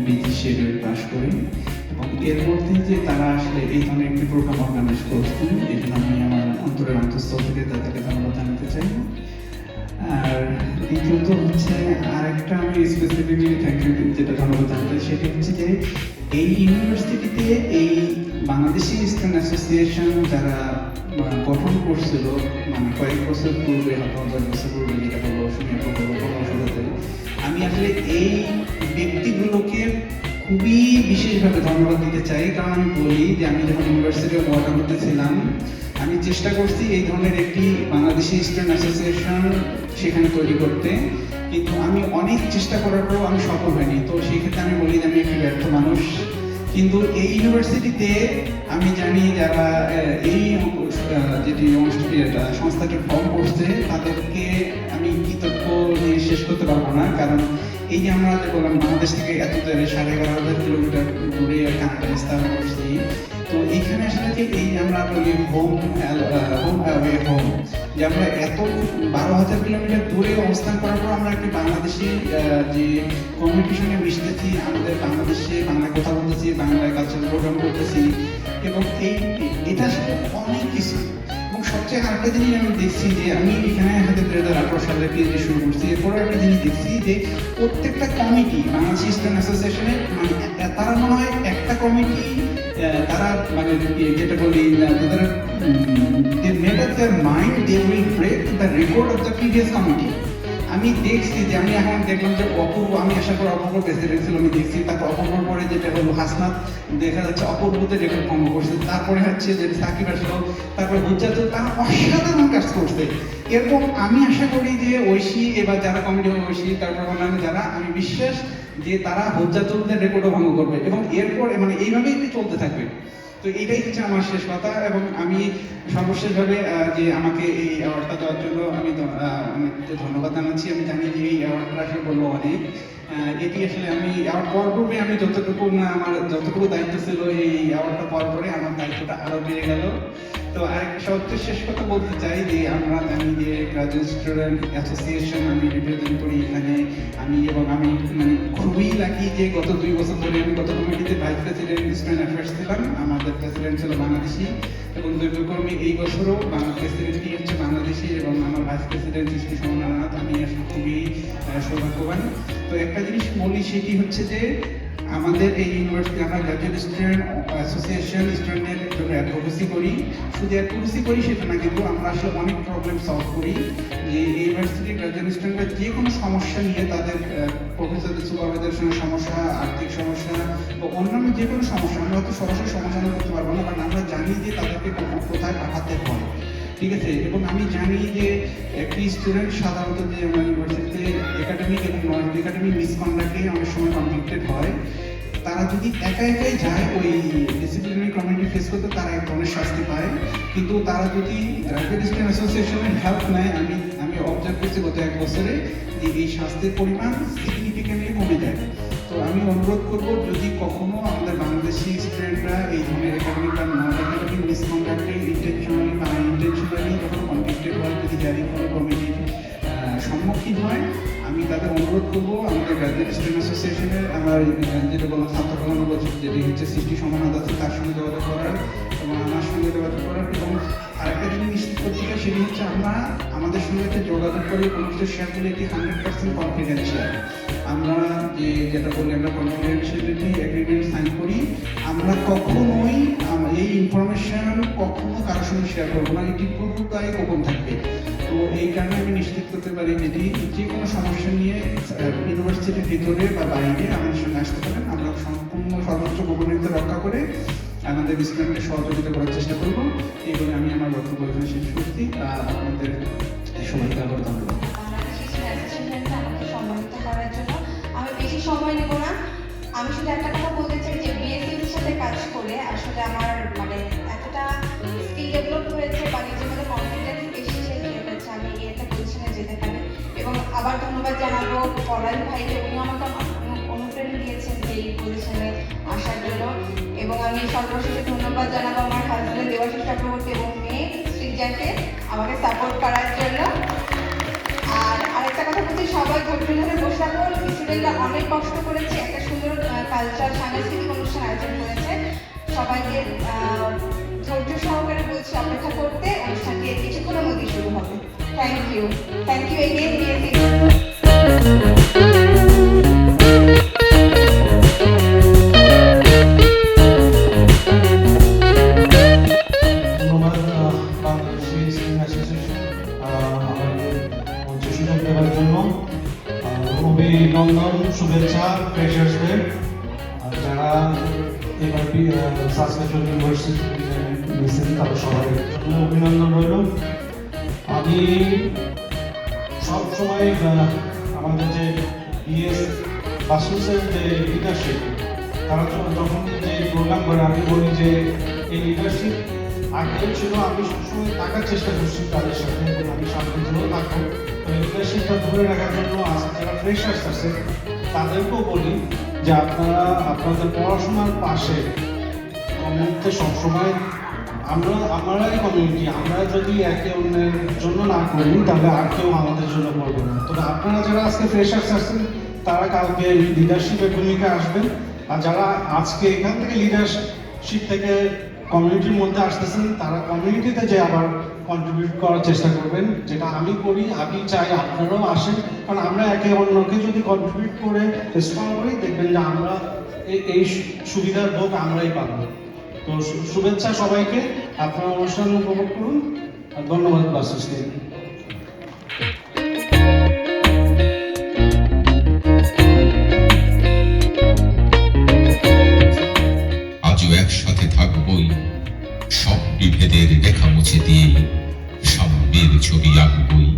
বিজি শিডিউল পাস করি, এবং এর মধ্যে যে তারা আসলে এই ধরনের একটি প্রোগ্রাম অর্গানাইজ করছেন, এই জন্য আমি আমার অন্তরের অন্তঃস্থল থেকে তাদেরকে ধন্যবাদ জানাতে চাই। আর দ্বিতীয়ত হচ্ছে আরেকটা আমি স্পেসিফিকলি থ্যাংক ইউ যেটা ধন্যবাদ জানাতে চাই, সেটা হচ্ছে যে এই ইউনিভার্সিটিতে এই বাংলাদেশি স্টুডেন্ট অ্যাসোসিয়েশন যারা গঠন করছিল, মানে কয়েক বছর পূর্বে, 10 বছর পূর্বে, যেটা হলো সুনির্ভ কর্মশালাতে, আমি আসলে এই ব্যক্তিগুলোকে খুবই বিশেষভাবে ধন্যবাদ দিতে চাই। কারণ আমি বলি যে আমি যখন ইউনিভার্সিটি অফ ওয়াটারলুতে ছিলাম, আমি চেষ্টা করছি এই ধরনের একটি বাংলাদেশি স্টুডেন্ট অ্যাসোসিয়েশন সেখানে তৈরি করতে, কিন্তু আমি অনেক চেষ্টা করার পরেও আমি সফল হইনি। তো সেই ক্ষেত্রে আমি বলি যে আমি একটি ব্যর্থ মানুষ। কিন্তু এই ইউনিভার্সিটিতে আমি জানি যারা এই যেটি সংস্থাটি ফর্ম করছে তাদেরকে আমি কৃতজ্ঞ দিয়ে শেষ করতে পারবো না। কারণ এই যে আমরা যে বললাম বাংলাদেশ থেকে এত দূরে 11,500 কিলোমিটার দূরে কানাডা স্থাপন করছি, তো এইখানে আসলে যে এই আমরা বলি হোম অ্যাওয়ে হোম, যে আমরা এত 12,000 কিলোমিটার দূরে অবস্থান করার পর আমরা একটি বাংলাদেশি যে কমিউনিকেশনে মিশতেছি, আমাদের বাংলাদেশে বাংলায় কথা বলতেছি, বাংলায় কালচারাল প্রোগ্রাম করতেছি, এবং এটা আসলে অনেক কিছু। এবং সবচেয়ে আরেকটা জিনিস আমি দেখছি যে আমি এখানে হাতে 2018 সালে পিএইচডি শুরু করছি, এরপরে একটা জিনিস দেখছি যে প্রত্যেকটা কমিটি বাংলাদেশ স্টুডেন্ট অ্যাসোসিয়েশনে মানে তারা মনে হয় একটা কমিটি তারা মানে যেটা বলি তাদের they made up their mind they will break the record of the previous committee. আমি দেখছি যে আমি এখন দেখলাম যে অপূর্ব, আমি আশা করি অপূর্ব প্রেসিডেন্ট ছিল, আমি দেখছি তারপর অপূর্বর পরে যেটা হলো হাসনাত, দেখা যাচ্ছে অপূর্বতে রেকর্ড ভঙ্গ করছে, তারপরে হচ্ছে যে সাকিব আসলো, তারপরে হুজ্জাতুল, তারা অসাধারণ কাজ করছে। এরকম আমি আশা করি যে ঐশী এবার যারা কমিটি ঐশী, তারপর অন্যান্য যারা, আমি বিশ্বাস যে তারা হুজ্জাতুলদের রেকর্ডও ভঙ্গ করবে, এবং এরপর মানে এইভাবেই চলতে থাকবে। তো এটাই হচ্ছে আমার শেষ কথা। এবং আমি সর্বশেষভাবে যে আমাকে এই অ্যাওয়ার্ডটা দেওয়ার জন্য আমি ধন্যবাদ জানাচ্ছি। আমি জানি যে এই অ্যাওয়ার্ডটা আসলে বলবো অনেক, এটি আসলে আমি অ্যাওয়ার্ড পাওয়ার পূর্বে আমি যতটুকু আমার যতটুকু দায়িত্ব ছিল, এই অ্যাওয়ার্ডটা পাওয়ার পরে আমার দায়িত্বটা আরও বেড়ে গেল। তো আরেকটা সবচেয়ে শেষ কথা বলতে চাই যে আমরা জানি যে গ্রাজুয়েট স্টুডেন্ট অ্যাসোসিয়েশন আমি রিপ্রেজেন্ট করি এখানে আমি, এবং আমি মানে খুবই লাকি যে গত 2 বছর ধরে আমি গত কমিটিতে ভাইস প্রেসিডেন্ট স্টুডেন্ট অ্যাফেয়ার্স ছিলাম, আমাদের প্রেসিডেন্ট ছিল বাংলাদেশি, এবং দুর্গকর্মী এই বছরও প্রেসিডেন্টই হচ্ছে বাংলাদেশি, এবং আমার ভাইস প্রেসিডেন্ট সৃষ্টি সমনাথ। আমি আসলে খুবই সৌভাগ্যবান। তো একটা জিনিস বলি, সেটি হচ্ছে যে আমাদের এই ইউনিভার্সিটি আমরা গ্র্যাজুয়েট স্টুডেন্ট অ্যাসোসিয়েশন স্টুডেন্টের জন্য অ্যাডভোকেসি করি, শুধু অ্যাডভোকেসি করি সেটা না, কিন্তু আমরা আসলে অনেক প্রবলেম সলভ করি। যে ইউনিভার্সিটির গ্র্যাজুয়েট স্টুডেন্টরা যে কোনো সমস্যা নিয়ে তাদের প্রফেসরদের সুপারভাইজারের সঙ্গে সমস্যা, আর্থিক সমস্যা বা অন্যান্য যে কোনো সমস্যা, আমরা হয়তো সরাসরি সমাধান করতে পারবো না, বাট আমরা জানি যে তাদেরকে কোথায় পাঠাতে হয়, ঠিক আছে। এবং আমি জানি যে একটি স্টুডেন্ট সাধারণত যে আমার ইউনিভার্সিটিতে একাডেমিক এবং নন একাডেমিক মিসকন্ডাক্টে অনেক সময় কনভিক্টেড হয়, তারা যদি একাই যায় ওই ডিসিপ্লিনারি কমিটি ফেস করতে, তারা এক ধরনের শাস্তি পায়। কিন্তু তারা যদি গ্র্যাজুয়েট স্টুডেন্ট অ্যাসোসিয়েশনের হেল্প নেয়, আমি অবজার্ভ করছি গত 1 বছরে যে এই শাস্তির পরিমাণ সিগনিফিক্যান্টলি কমে যায়। তো আমি অনুরোধ করব, যদি কখনো আমাদের বাংলাদেশি স্টুডেন্টরা এই ধরনের একাডেমিক বা নন একাডেমিক মিসকন্ডাক্টে ইন্টেনশনালি বা আনইন্টেনশনালি যখন কনভিক্টেড হয়, যদি জারি কোনো কমিটির সম্মুখীন হয়, আমি তাদের অনুরোধ করবো আমাদের গ্র্যাজুয়েট স্টুডেন্ট অ্যাসোসিয়েশনের আমার যেটা বললাম ছাত্র কল্যাণ বছর যেটি হচ্ছে সৃষ্টি সমানাথ আছে, তার সঙ্গে যোগাযোগ করার এবং আমার সঙ্গে যোগাযোগ করার। এবং আরেকটা জিনিস নিশ্চিত করতে চাই, সেটি হচ্ছে আমরা আমাদের সঙ্গে যে যোগাযোগ করি কোনো কিছু শেয়ার করলে এটি 100% কনফিডেন্সিয়াল। আমরা যেটা বলি আমরা কনফিডেন্সিয়ালিটি এগ্রিমেন্ট সাইন করি, আমরা কখনোই এই ইনফরমেশন কখনো কারোর সঙ্গে শেয়ার করবো না, এটি পুরোটাই গোপন থাকবে। তো এই কারণে আমি নিশ্চিত করতে পারি যেটি যে কোনো সমস্যা নিয়ে ইউনিভার্সিটির ভিতরে বা বাইরে আমাদের সঙ্গে আসতে পারেন, আমরা সম্পূর্ণ সর্বোচ্চ গোপনীয়তা রক্ষা করে আমাদের স্টুডেন্টকে সহযোগিতা করার চেষ্টা করব। এই বলে আমি আমার বক্তব্য এখানে শেষ করছি। আপনাদের সবাইকে আবার ধন্যবাদ। আমাকে সম্মানিত করার জন্য আমি বেশি সময় নেব না। আমি শুধু একটা কথা বলতে চাই যে আবার ধন্যবাদ জানাবো পলাশ ভাইকে, উনি আমাকে অনুপ্রেরণা দিয়েছেন এই পজিশনে আসার জন্য। এবং আমি সর্বশেষে ধন্যবাদ জানাবো আমার হাজব্যান্ড দেবাশিস চক্রবর্তী এবং মেয়ে শ্রীজাকে আমাকে সাপোর্ট করার জন্য। আর আরেকটা কথা বলছি, সবাই ধৈর্য ধরে বসে থাকুন। স্টুডেন্টরা অনেক কষ্ট করেছে, একটা সুন্দর কালচার সাংস্কৃতিক অনুষ্ঠান আয়োজন করেছে। সবাইকে ধৈর্য সহকারে বলছি অপেক্ষা করতে, অনুষ্ঠানটি কিছুক্ষণের মধ্যে শুরু হবে। Thank you again BSc. ধন্যবাদ বাংলাদেশি স্টুডেন্ট অ্যাসোসিয়েশন আমাদের মঞ্চে সুযোগ দেওয়ার জন্য। অভিনন্দন, শুভেচ্ছা ফ্রেশার্সদের, যারা এবার সাসকাচুয়ান ইউনিভার্সিটি নিয়েছেন তাদের সবাই অভিনন্দন রইল। আমি সবসময় আমাদের যে বিএস বাসুসের যে লিডারশিপ, তারা যখন যে প্রোগ্রাম করে আমি বলি যে এই লিডারশিপ আগেও ছিল, আমি সবসময় থাকার চেষ্টা করছি তাদের সাথে এবং আমি সামনে দিয়েও থাকবো। লিডারশিপটা ধরে রাখার জন্য আজকে যারা ফ্রেশার্স আছে তাদেরকেও বলি যে আপনারা আপনাদের পড়াশোনার পাশে কমিউনিটিতে সবসময় আমরাই কমিউনিটি, আমরা যদি একে অন্যের জন্য না করি তাহলে আর কেউ আমাদের জন্য করবে না। তবে আপনারা যারা আজকে ফ্রেশার্স আছেন তারা কালকে লিডারশিপের ভূমিকা আসবেন, আর যারা আজকে এখান থেকে লিডারশিপ থেকে কমিউনিটির মধ্যে আসতেছেন তারা কমিউনিটিতে যে আবার কন্ট্রিবিউট করার চেষ্টা করবেন, যেটা আমি করি। আমি চাই আপনারাও আসেন, কারণ আমরা একে অন্যকে যদি কন্ট্রিবিউট করে স্ট্রং করি দেখবেন যে আমরা এই সুবিধার ভোগ আমরাই পাবো। তো শুভেচ্ছা সবাইকে, আপনারা অনুষ্ঠান উপভোগ করুন। আর ধন্যবাদ বাসুসকে। আজও একসাথে থাকবই, সব বিভেদের রেখা মুছে দিয়ে সাম্যের ছবি আঁকবই।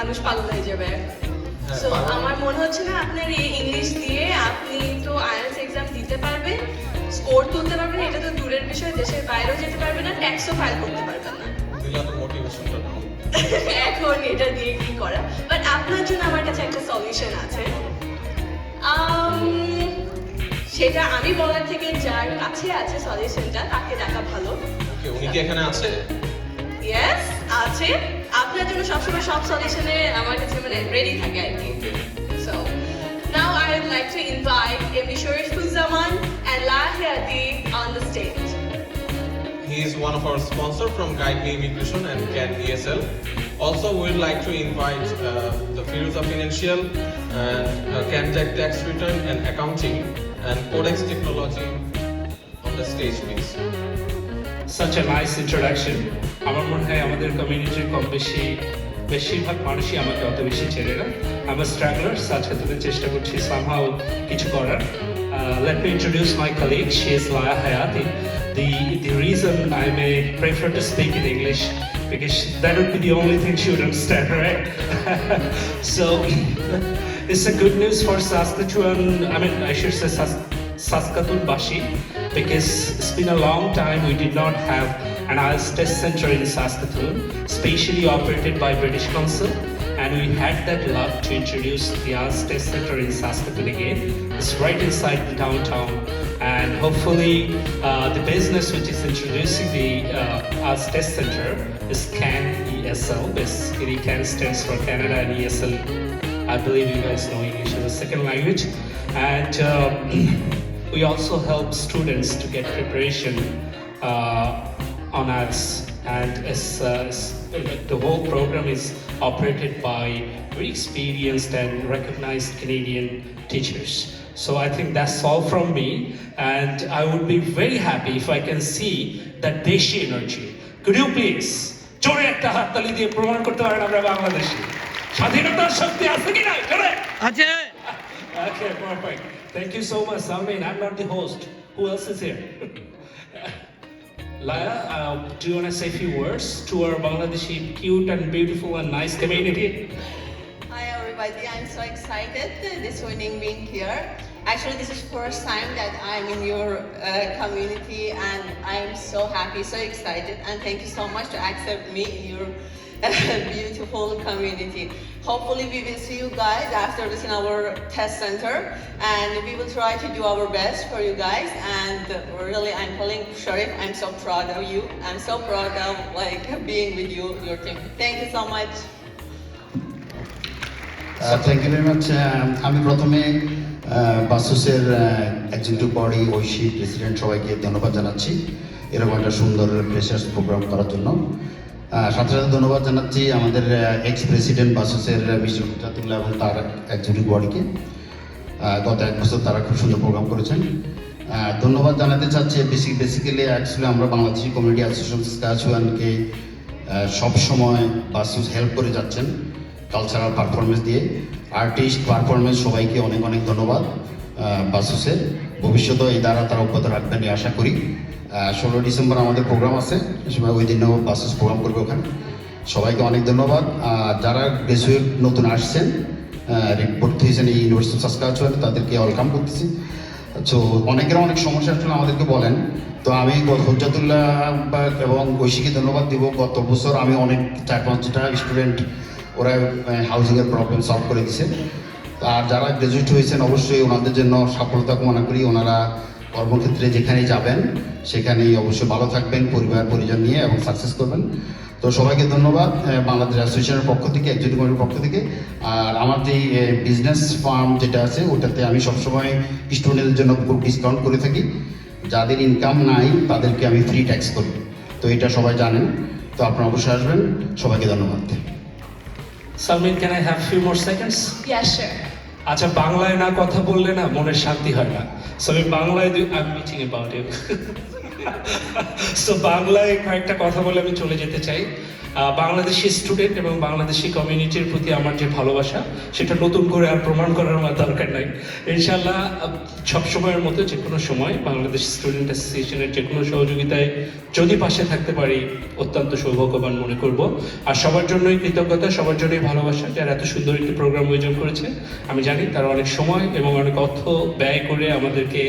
মানুষ পাগল হয়ে যাবে। সো আমার মনে হচ্ছে না আপনার এই ইংলিশ দিয়ে আপনি তো আইএলটিএস এক্সাম দিতে পারবেন, স্কোর তুলতে পারবেন, এটা তো দূরের বিষয়, দেশের বাইরেও যেতে পারবেন না, ট্যাক্সও ফাইল করতে পারবেন না। এখন এটা দিয়ে কি করা, বাট আপনার জন্য আমার কাছে একটা সলিউশন আছে। সেটা আমি বলার থেকে যার কাছে আছে সলিউশনটা তাকে ডাকা ভালো। উনি কি এখানে আছে? ইয়েস আছে, আপনার জন্য সবসময় সব সলিউশনে আমার কাছে মানে রেডি থাকে আর কি। So now I would like to invite MD Sharifuzzaman and Lahia Adib on the stage. He is one of our sponsors from Guide Me Immigration and CAN ESL. Also, we would like to invite the Firuza Financial and CAN Tech Tax Return and Accounting and Codex Technology on the stage, please. Such a nice introduction. আমার মনে হয় আমাদের কমিউনিটির কম বেশি বেশিরভাগ মানুষই আমাকে অত বেশি চেনে না। I'm a struggler, সাথে চেষ্টা করছি somehow কিছু করার। Let me introduce my colleague. She is Laya Hayati. The reason I may prefer to speak in English because that would be the only thing she would understand, right? So it's a good news for Saskatchewan. I mean, I should say Saskatoon-Bashi, because it's been a long time we did not have an IELTS test center in Saskatoon, specially operated by British Council, and we had that luck to introduce the IELTS test center in Saskatoon again. It's right inside the downtown, and hopefully the business which is introducing the IELTS test center is CAN ESL. Basically, CAN stands for Canada, and ESL, I believe you guys know English as a second language, and we also help students to get preparation on IELTS, and the whole program is operated by very experienced and recognized Canadian teachers. So I think that's all from me, and I would be very happy if I can see that Deshi energy. Could you please জোরে একটা হাততালি দিয়ে প্রমাণ করতে পারেন আমরা বাংলাদেশি স্বাধীনতার শক্তি আছে কি না? জোরে আছে। Okay, perfect. Thank you so much, Salmin. I'm not the host. Who else is here? Laya, do you want to say a few words to our Bangladeshi cute and beautiful and nice community? Hi everybody, I'm so excited this morning being here. Actually, this is first time that I'm in your community, and I'm so happy, so excited, and thank you so much to accept me in your beautiful community. Hopefully we will see you guys after this in our test center, and we will try to do our best for you guys. And really, I'm telling Sharif, I'm so proud of you. I'm so proud of being with you, your team. Thank you so much. Thank you very much. আমি প্রথমে বাসুসের executive body, Oishi, president সবাইকে ধন্যবাদ জানাচ্ছি এরকম একটা সুন্দর freshers programme করার জন্য। সাথে সাথে ধন্যবাদ জানাচ্ছি আমাদের এক্স প্রেসিডেন্ট বাসুসের মিস্টার হুজাতুল্লাহ এবং তার এক্সিকিউটিভ বডিকে। গত 1 বছর তারা খুব সুন্দর প্রোগ্রাম করেছেন। ধন্যবাদ জানাতে চাচ্ছি বেসিক্যালি অ্যাকচুয়ালি আমরা বাংলাদেশি কমিউনিটি অ্যাসোসিয়েশন সাসকাচুয়ানকে সবসময় বাসুস হেল্প করে যাচ্ছেন কালচারাল পারফরমেন্স দিয়ে, আর্টিস্ট পারফরমেন্স, সবাইকে অনেক অনেক ধন্যবাদ। বাসুসের ভবিষ্যতে এই দ্বারা তারা অব্যাহত রাখবেন আশা করি। 16 ডিসেম্বর আমাদের প্রোগ্রাম আছে, সময় ওই দিনেও বাসুস প্রোগ্রাম করবে ওখানে। সবাইকে অনেক ধন্যবাদ। যারা গ্রাজুয়েট নতুন আসছেন, ভর্তি হয়েছেন এই ইউনিভার্সিটি অফ সাসকাচুয়ান, তাদেরকে ওয়েলকাম করতেছি। তো অনেকের অনেক সমস্যা আসলে আমাদেরকে বলেন, তো আমি হুজাতুল্লাহ এবং ঐশীকে ধন্যবাদ দিব। গত বছর আমি অনেক 4-5টা স্টুডেন্ট ওরা হাউজিংয়ের প্রবলেম সলভ করে দিছে। আর যারা গ্রাজুয়েট হয়েছেন অবশ্যই ওনাদের জন্য সফলতা কামনা করি। ওনারা কর্মক্ষেত্রে যেখানেই যাবেন সেখানেই অবশ্যই ভালো থাকবেন, পরিবার পরিজন নিয়ে, এবং সাকসেস করবেন। তো সবাইকে ধন্যবাদ বাংলাদেশ অ্যাসোসিয়েশনের পক্ষ থেকে, এক্সিকিউটিভ কমিটির পক্ষ থেকে। আর আমার যে বিজনেস ফার্ম যেটা আছে ওটাতে আমি সবসময় স্টুডেন্টদের জন্য খুব ডিসকাউন্ট করে থাকি। যাদের ইনকাম নাই তাদেরকে আমি ফ্রি ট্যাক্স করি, তো এটা সবাই জানেন। তো আপনারা অবশ্যই আসবেন। সবাইকে ধন্যবাদ। Salmin, can I have a few more seconds? Yeah, sure. আচ্ছা, বাংলায় না কথা বললে না মনের শান্তি হয় না। সো আমি বাংলায় I'm meeting about you. So বাংলায় কয়েকটা কথা বলে আমি চলে যেতে চাই। বাংলাদেশি স্টুডেন্ট এবং বাংলাদেশি কমিউনিটির প্রতি আমার যে ভালোবাসা, সেটা নতুন করে আর প্রমাণ করার আমার দরকার নাই। ইনশাল্লাহ সবসময়ের মতো যে কোনো সময় বাংলাদেশ স্টুডেন্ট অ্যাসোসিয়েশনের যে কোনো সহযোগিতায় যদি পাশে থাকতে পারি অত্যন্ত সৌভাগ্যবান মনে করব। আর সবার জন্যই কৃতজ্ঞতা, সবার জন্যই ভালোবাসা, যারা এত সুন্দর একটি প্রোগ্রাম আয়োজন করেছে। আমি জানি তারা অনেক সময় এবং অনেক অর্থ ব্যয় করে আমাদেরকে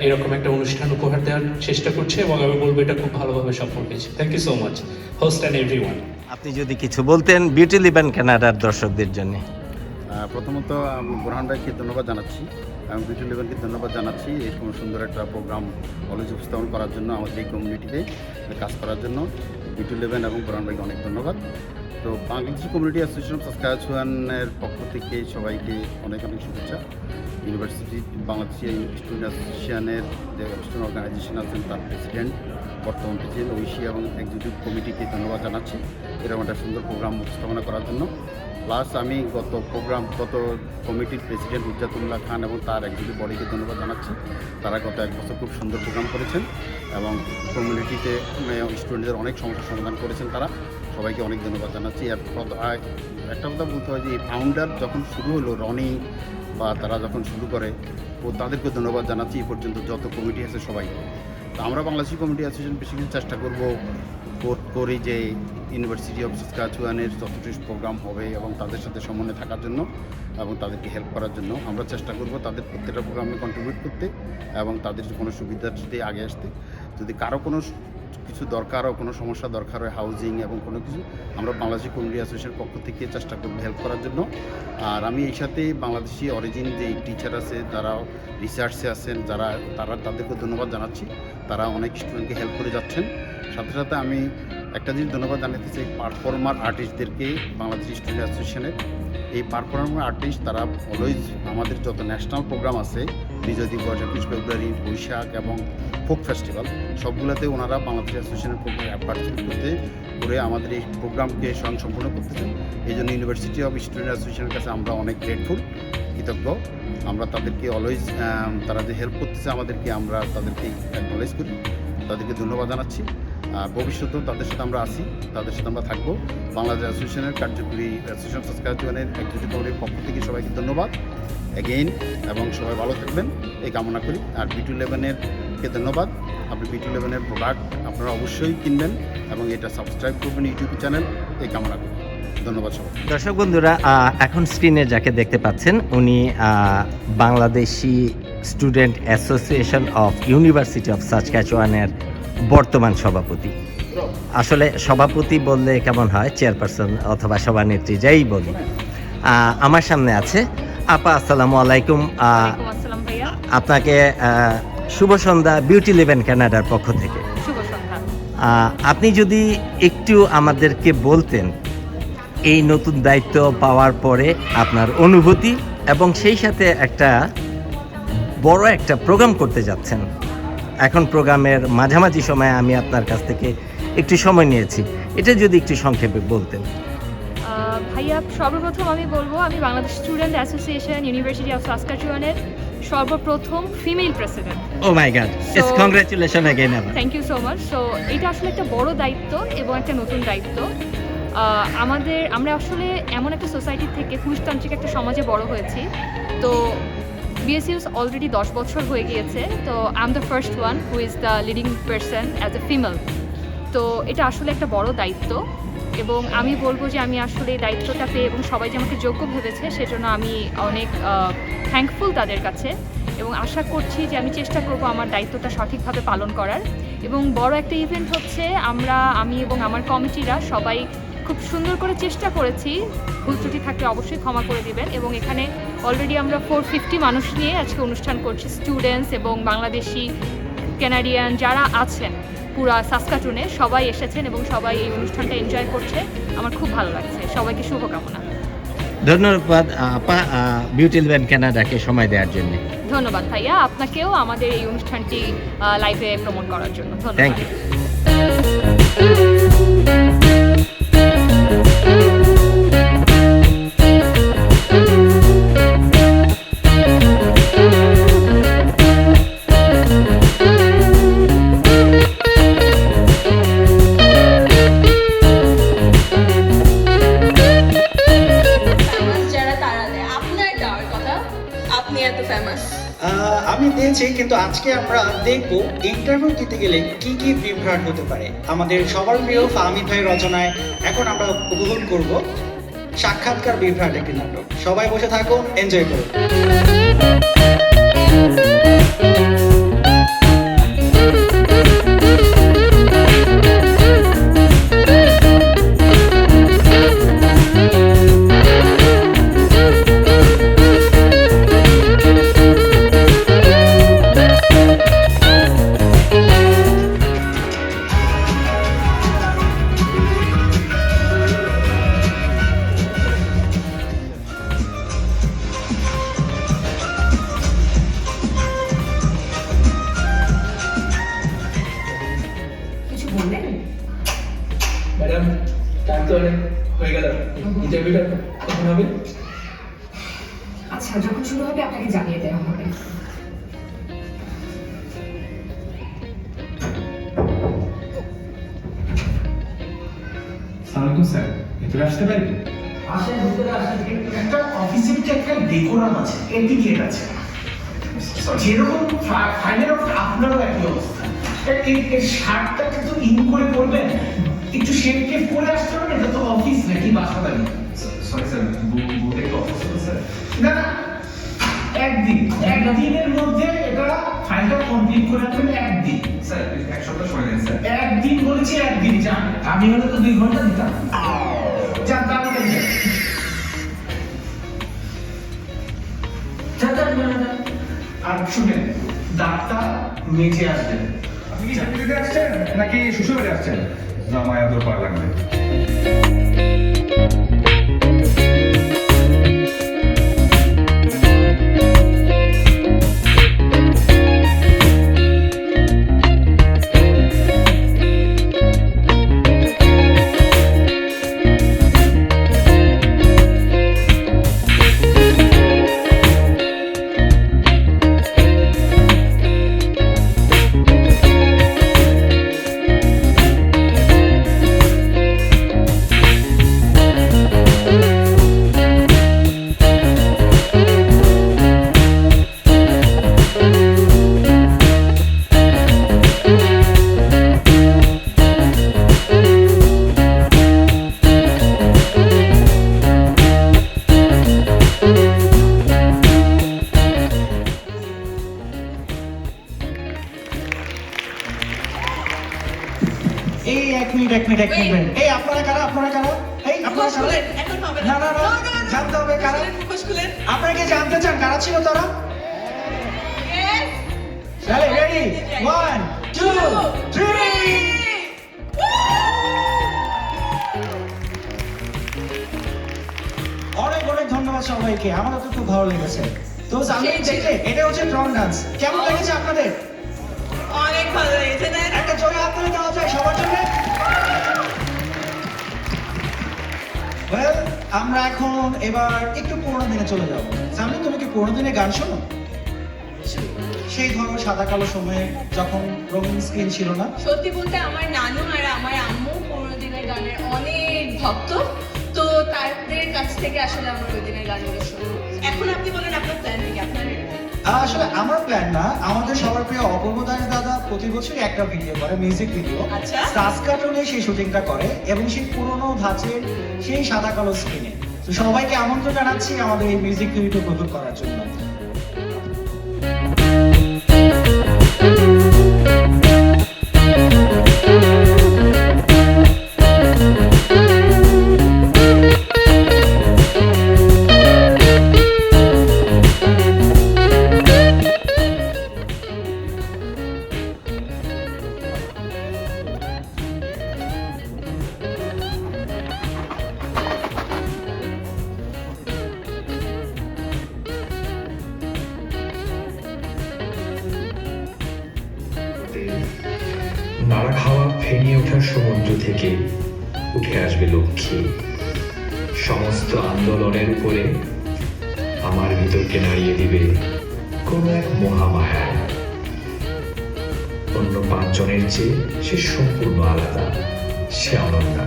এরকম একটা অনুষ্ঠান উপহার দেওয়ার চেষ্টা করছে, এবং আমি বলবো এটা খুব ভালোভাবে সফল হয়েছে। Thank you so much host and everyone. আপনি যদি কিছু বলতেন বিউটি লিভেন কানাডার দর্শকদের জন্য। প্রথমত আমি বোরহান ভাইকে ধন্যবাদ জানাচ্ছি, আমি বিউটি লিভেনকে ধন্যবাদ জানাচ্ছি এরকম সুন্দর একটা প্রোগ্রাম অলওয়েজ উপস্থাপন করার জন্য, আমাদের এই কমিউনিটিতে কাজ করার জন্য বিউটি লিভেন এবং বোরহান ভাইকে অনেক ধন্যবাদ। তো বাংলাদেশি কমিউনিটি অ্যাসোসিয়েশন সাসকাচুয়ানের পক্ষ থেকে সবাইকে অনেক অনেক শুভেচ্ছা। ইউনিভার্সিটি বাংলাদেশি স্টুডেন্ট অ্যাসোসিয়েশনের যে স্টুডেন্ট অর্গানাইজেশন আছেন তার প্রেসিডেন্ট, বর্তমান প্রেসিডেন্ট ঐশী এবং এক্সিকিউটিভ কমিটিকে ধন্যবাদ জানাচ্ছি এরকম একটা সুন্দর প্রোগ্রাম উপস্থাপনা করার জন্য। প্লাস আমি গত কমিটির প্রেসিডেন্ট হুজাতুল্লাহ খান এবং তার এক্সিকিউটিভ বডিকে ধন্যবাদ জানাচ্ছি। তারা গত 1 বছর খুব সুন্দর প্রোগ্রাম করেছেন এবং কমিউনিটিতে স্টুডেন্টদের অনেক সমস্যার সমাধান করেছেন। তারা সবাইকে অনেক ধন্যবাদ জানাচ্ছি। একটা কথা বলতে হয় যে এই ফাউন্ডার যখন শুরু হলো, রনি বা তারা যখন শুরু করে, তাদেরকে ধন্যবাদ জানাচ্ছি। এই পর্যন্ত যত কমিটি আছে সবাইকে। তো আমরা বাংলাদেশি কমিটি অ্যাসোসিয়েশন বেশি কিছু চেষ্টা করি যে ইউনিভার্সিটি অফ সাসকাচুয়ানের যতটুকু প্রোগ্রাম হবে এবং তাদের সাথে সমন্বয়ে থাকার জন্য এবং তাদেরকে হেল্প করার জন্য আমরা চেষ্টা করব তাদের প্রত্যেকটা প্রোগ্রামে কন্ট্রিবিউট করতে এবং তাদের কোনো সুবিধার সাথে আগে আসতে। যদি কারো কোনো কিছু দরকার হয়, কোনো সমস্যা দরকার হয়, হাউজিং এবং কোনো কিছু, আমরা বাংলাদেশি কমিউনিটি অ্যাসোসিয়েশনের পক্ষ থেকে চেষ্টা করব হেল্প করার জন্য। আর আমি এই সাথে বাংলাদেশি অরিজিন যে টিচার আছে, যারা রিসার্চে আছেন, তাদেরকে ধন্যবাদ জানাচ্ছি। তারা অনেক স্টুডেন্টকে হেল্প করে যাচ্ছেন। সাথে সাথে আমি একটা জিনিস ধন্যবাদ জানাতে চাই পারফর্মার আর্টিস্টদেরকে, বাংলাদেশি স্টুডেন্ট অ্যাসোসিয়েশনের। এই পারফর্মার আর্টিস্ট তারা অলওয়েজ আমাদের যত ন্যাশনাল প্রোগ্রাম আছে, বিজয় দিবস, 21 ফেব্রুয়ারি, বৈশাখ এবং ফোক ফেস্টিভ্যাল, সবগুলোতে ওনারা বাংলাদেশ অ্যাসোসিয়েশনের প্রোগ্রাম পার্টিসিপেট করে আমাদের এই প্রোগ্রামকে স্বয়ংসম্পূর্ণ করতেছেন। এই জন্য ইউনিভার্সিটি অফ স্টুডেন্ট অ্যাসোসিয়েশনের কাছে আমরা অনেক গ্রেটফুল, কৃতজ্ঞ। আমরা তাদেরকে অলওয়েজ তারা যে হেল্প করতেছে আমাদেরকে, আমরা তাদেরকে অ্যাকনলেজ করি, তাদেরকে ধন্যবাদ জানাচ্ছি। ভবিষ্যতেও তাদের সাথে আমরা আছি, তাদের সাথে আমরা থাকবো। বাংলাদেশ অ্যাসোসিয়েশনের কার্যকরী অ্যাসোসিয়েশন সাসকাচুয়ানের এক্সিকিউটিভ কমিটির পক্ষ থেকে সবাইকে ধন্যবাদ অ্যাগেইন, এবং সবাই ভালো থাকবেন এই কামনা করি। আর B211-কে ধন্যবাদ। আপনি B211-এর প্রোডাক্ট আপনারা অবশ্যই কিনবেন এবং এটা সাবস্ক্রাইব করবেন ইউটিউব চ্যানেল, এই কামনা করি। ধন্যবাদ সবাই। দর্শক বন্ধুরা, এখন স্ক্রিনে যাকে দেখতে পাচ্ছেন উনি Bangladeshi student association of university of সাসকাচুয়ানের বর্তমান সভাপতি। আসলে সভাপতি বললে কেমন হয়, চেয়ারপারসন অথবা সভানেত্রী যাই বলি। আমার সামনে আছে আপা, আসসালামু আলাইকুম। আপনাকে শুভ সন্ধ্যা B211 কানাডার পক্ষ থেকে। শুভ সন্ধ্যা। আপনি যদি একটু আমাদেরকে বলতেন এই নতুন দায়িত্ব পাওয়ার পরে আপনার অনুভূতি, এবং সেই সাথে একটা বড় একটা প্রোগ্রাম করতে যাচ্ছেন। এখন প্রোগ্রামের মাঝামাঝি সময়ে আমি আপনার কাছ থেকে একটু সময় নিয়েছি, এটা যদি একটু সংক্ষেপে বলতেন। ভাইয়া, সর্বপ্রথম আমি বলবো আমি Bangladesh student association university of সাসকাচুয়ানের সর্বপ্রথম female president. Oh my god, congratulation again. Thank you so much. So এটা আসলে একটা বড় দায়িত্ব এবং একটা নতুন দায়িত্ব। আমরা আসলে এমন একটা সোসাইটি থেকে পুরুষতান্ত্রিক একটা সমাজে বড় হয়েছি। তো BSU's অলরেডি 10 বছর হয়ে গিয়েছে। তো I am the first one who is the leading person as a female. তো এটা আসলে একটা বড় দায়িত্ব, এবং আমি বলবো যে আমি আসলে এই দায়িত্বটা পেয়ে এবং সবাই যে আমাকে যোগ্য ভেবেছে সেজন্য আমি অনেক থ্যাঙ্কফুল তাদের কাছে, এবং আশা করছি যে আমি চেষ্টা করব আমার দায়িত্বটা সঠিকভাবে পালন করার। এবং বড় একটা ইভেন্ট হচ্ছে, আমি এবং আমার কমিটিরা সবাই খুব সুন্দর করে চেষ্টা করেছি। ভুল ত্রুটি থাকলে অবশ্যই ক্ষমা করে দিবেন। এবং এখানে অলরেডি আমরা 450 মানুষ নিয়ে আজকে অনুষ্ঠান করছি। স্টুডেন্টস এবং বাংলাদেশি, কানাডিয়ান যারা আছেন পুরা সাসকাচুনে সবাই এসেছেন এবং সবাই এই অনুষ্ঠানটা এনজয় করছে। আমার খুব ভালো লাগছে। সবাইকে শুভকামনা। ধন্যবাদ আপা B211 কানাডাকে সময় দেওয়ার জন্য। ধন্যবাদ ভাইয়া, আপনাকেও আমাদের এই অনুষ্ঠানটি লাইভে প্রমোট করার জন্য ধন্যবাদ। Thank you. আমি দিয়েছি, কিন্তু আজকে আমরা দেখব ইন্টারভিউ দিতে গেলে কি কি বিভ্রাট হতে পারে। আমাদের সবার প্রিয় ফাহমি ভাই রচনায় এখন আমরা উপভোগ করব সাক্ষাৎকার বিভ্রাট, একটি নাটক। সবাই বসে থাকুন, এনজয় করুন। ম্যাডাম, টাইম তো অনেক হয়ে গেল, ইন্টারভিউটা কখন হবে? আচ্ছা, যখন শুরু হবে আপনাকে জানিয়ে দেওয়া হবে। সালামালাইকুম স্যার, ভেতরে আসতে পারি? আসেন, ভিতরে আসেন। একটা অফিসের যে একটা ডেকোরাম আছে, এটিকেট আছে, যেরকম ফাইনাল আপনারও একই অবস্থা। এই শার্টটাকে তো ইন করে পরবেন, একটু শেপ টেপ করে আসতে হবে। এটা তো অফিস নাকি বাসা বাড়ি? সরি স্যার, বুথে একটু অফিস হবে স্যার। না না, একদিনের মধ্যে এটা ফাইলটা কমপ্লিট করে রাখবেন। একদিন স্যার, এক সপ্তাহ সময় দেন স্যার। একদিন বলেছি, একদিন। যান, আমি হলে তো 2 ঘন্টা দিতাম। যান, তাড়াতাড়ি যান। আর শুনেন, দাঁতটা মেজে আসবেন। আপনি কি চাকরি দিতে আসছেন নাকি শ্বশুরবাড়ি আসছেন? জামাই আদর করা লাগবে। এই এক মিনিট এই আপনারা কারা? এই আপনারা কারা? না না না, জানতে হবে কারা। আপনারা কি জানতে চান কারা ছিল তারা? চলে, রেডি, 1 2 3। অনেক অনেক ধন্যবাদ সবাইকে, আমারও তো খুব ভালো লেগেছে। তো আমি দেখলে এটা হচ্ছে ড্রোন ডান্স, কেমন লেগেছে আপনাদের? অনেক ভালো লেগেছে না? একটা জোরে হাত তুলে দেওয়া যায় সবার জন্য। আমরা এখন এবার একটু পুরোনো দিনে চলে যাবো। সামনে তুমি কি পুরোনো দিনে গান শোনো? সেই ধরো সাদা কালো সময়ে যখন রঙিন স্ক্রিন ছিল না। সত্যি বলতে আমার নানু আর আমার আম্মু পুরোনো দিনের গানের অনেক ভক্ত, তো তাদের কাছ থেকে আসলে আমার ওই দিনের গানগুলো শুনি। এখন আপনি বলেন আপনার প্ল্যান কি? আপনার আসলে আমার প্ল্যান না, আমাদের সবার প্রিয় অপূর্ব দাদা প্রতি বছরই একটা ভিডিও করে, মিউজিক ভিডিও। স্টাস কার্টুনে সেই শুটিংটা করে এবং সেই পুরোনো ধাঁচের সেই সাদা কালো স্ক্রিনে। তো সবাইকে আমন্ত্রণ জানাচ্ছি আমাদের এই মিউজিক ভিডিওটি উপভোগ করার জন্য। নাড়া খাওয়া ফেনি ওঠার সমুদ্র থেকে উঠে আসবে লক্ষ্মী। সমস্ত আন্দোলনের উপরে আমার ভিতরকে নাড়িয়ে দিবে কোনো এক মহামায়া। অন্য 5 জনের চেয়ে সে সম্পূর্ণ আলাদা, সে অনন্যা।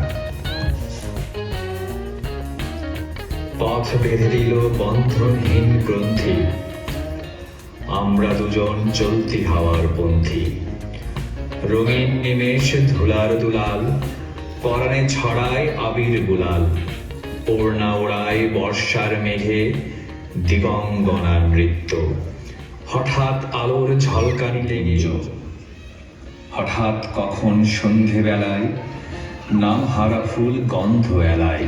পথ বেঁধে দিল বন্ধনহীন গ্রন্থি, আমরা দুজন চলতি হাওয়ার পন্থী। রঙিন নিমেষ ধুলার দুলাল, পরাণে ছড়ায় আবির গুলাল। ওড়না ওড়ায় বর্ষার মেঘে দিগঙ্গনার নৃত্য। হঠাৎ আলোর ঝলকানি লেগে, হঠাৎ কখন সন্ধে বেলায় নাম হারা ফুল গন্ধ এলায়।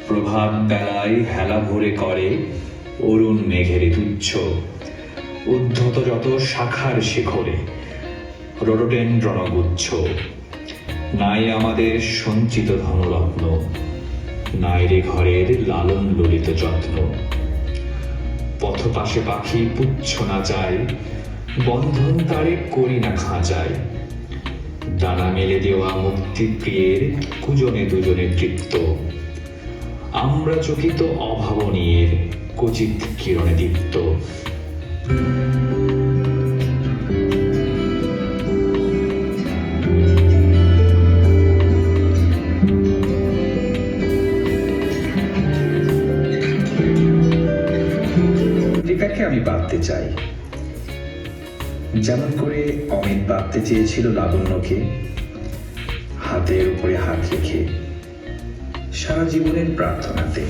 প্রভাত বেলায় হেলা ভরে করে অরুণ মেঘের তুচ্ছ। উদ্ধত যত শাখার শিখরে রোডোডেনড্রনগুচ্ছ। নাই আমাদের সঞ্চিত ধনরত্ন, নাই রে ঘরের লালন ললিত যত্ন। পথপাশে পাখি পুচ্ছ না যায়, বন্ধন তারে করি না খাঁচায়। ডানা মেলে দেওয়া মুক্তিপ্রিয়ের কুজনে দুজনে তৃপ্ত। আমরা চকিত অভাবনীয়ের কচিত কিরণে দীপ্ত। বাঁধতে চাই, যেমন করে অমিত বাঁধতে চেয়েছিল লাবণ্যকে, হাতের উপরে হাত রেখে সারা জীবনের প্রার্থনাতে।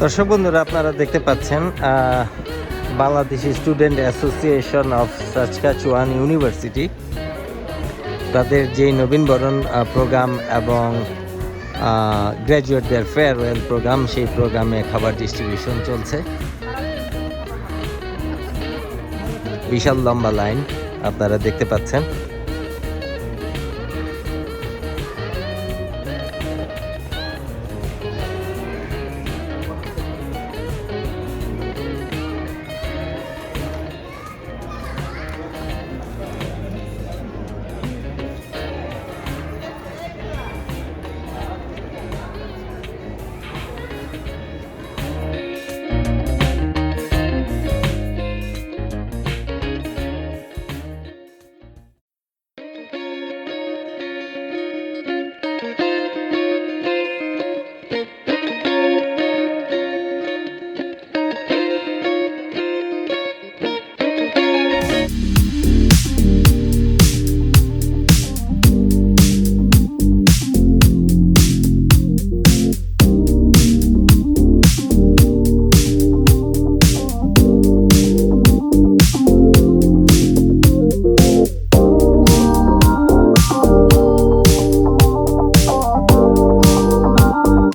দর্শক বন্ধুরা, আপনারা দেখতে পাচ্ছেন Bangladeshi student association of Saskatchewan university তাদের যেই নবীনবরণ প্রোগ্রাম এবং গ্র্যাজুয়েটদের ফেয়ারওয়েল প্রোগ্রাম, সেই প্রোগ্রামে খাবার ডিস্ট্রিবিউশন চলছে। বিশাল লম্বা লাইন আপনারা দেখতে পাচ্ছেন।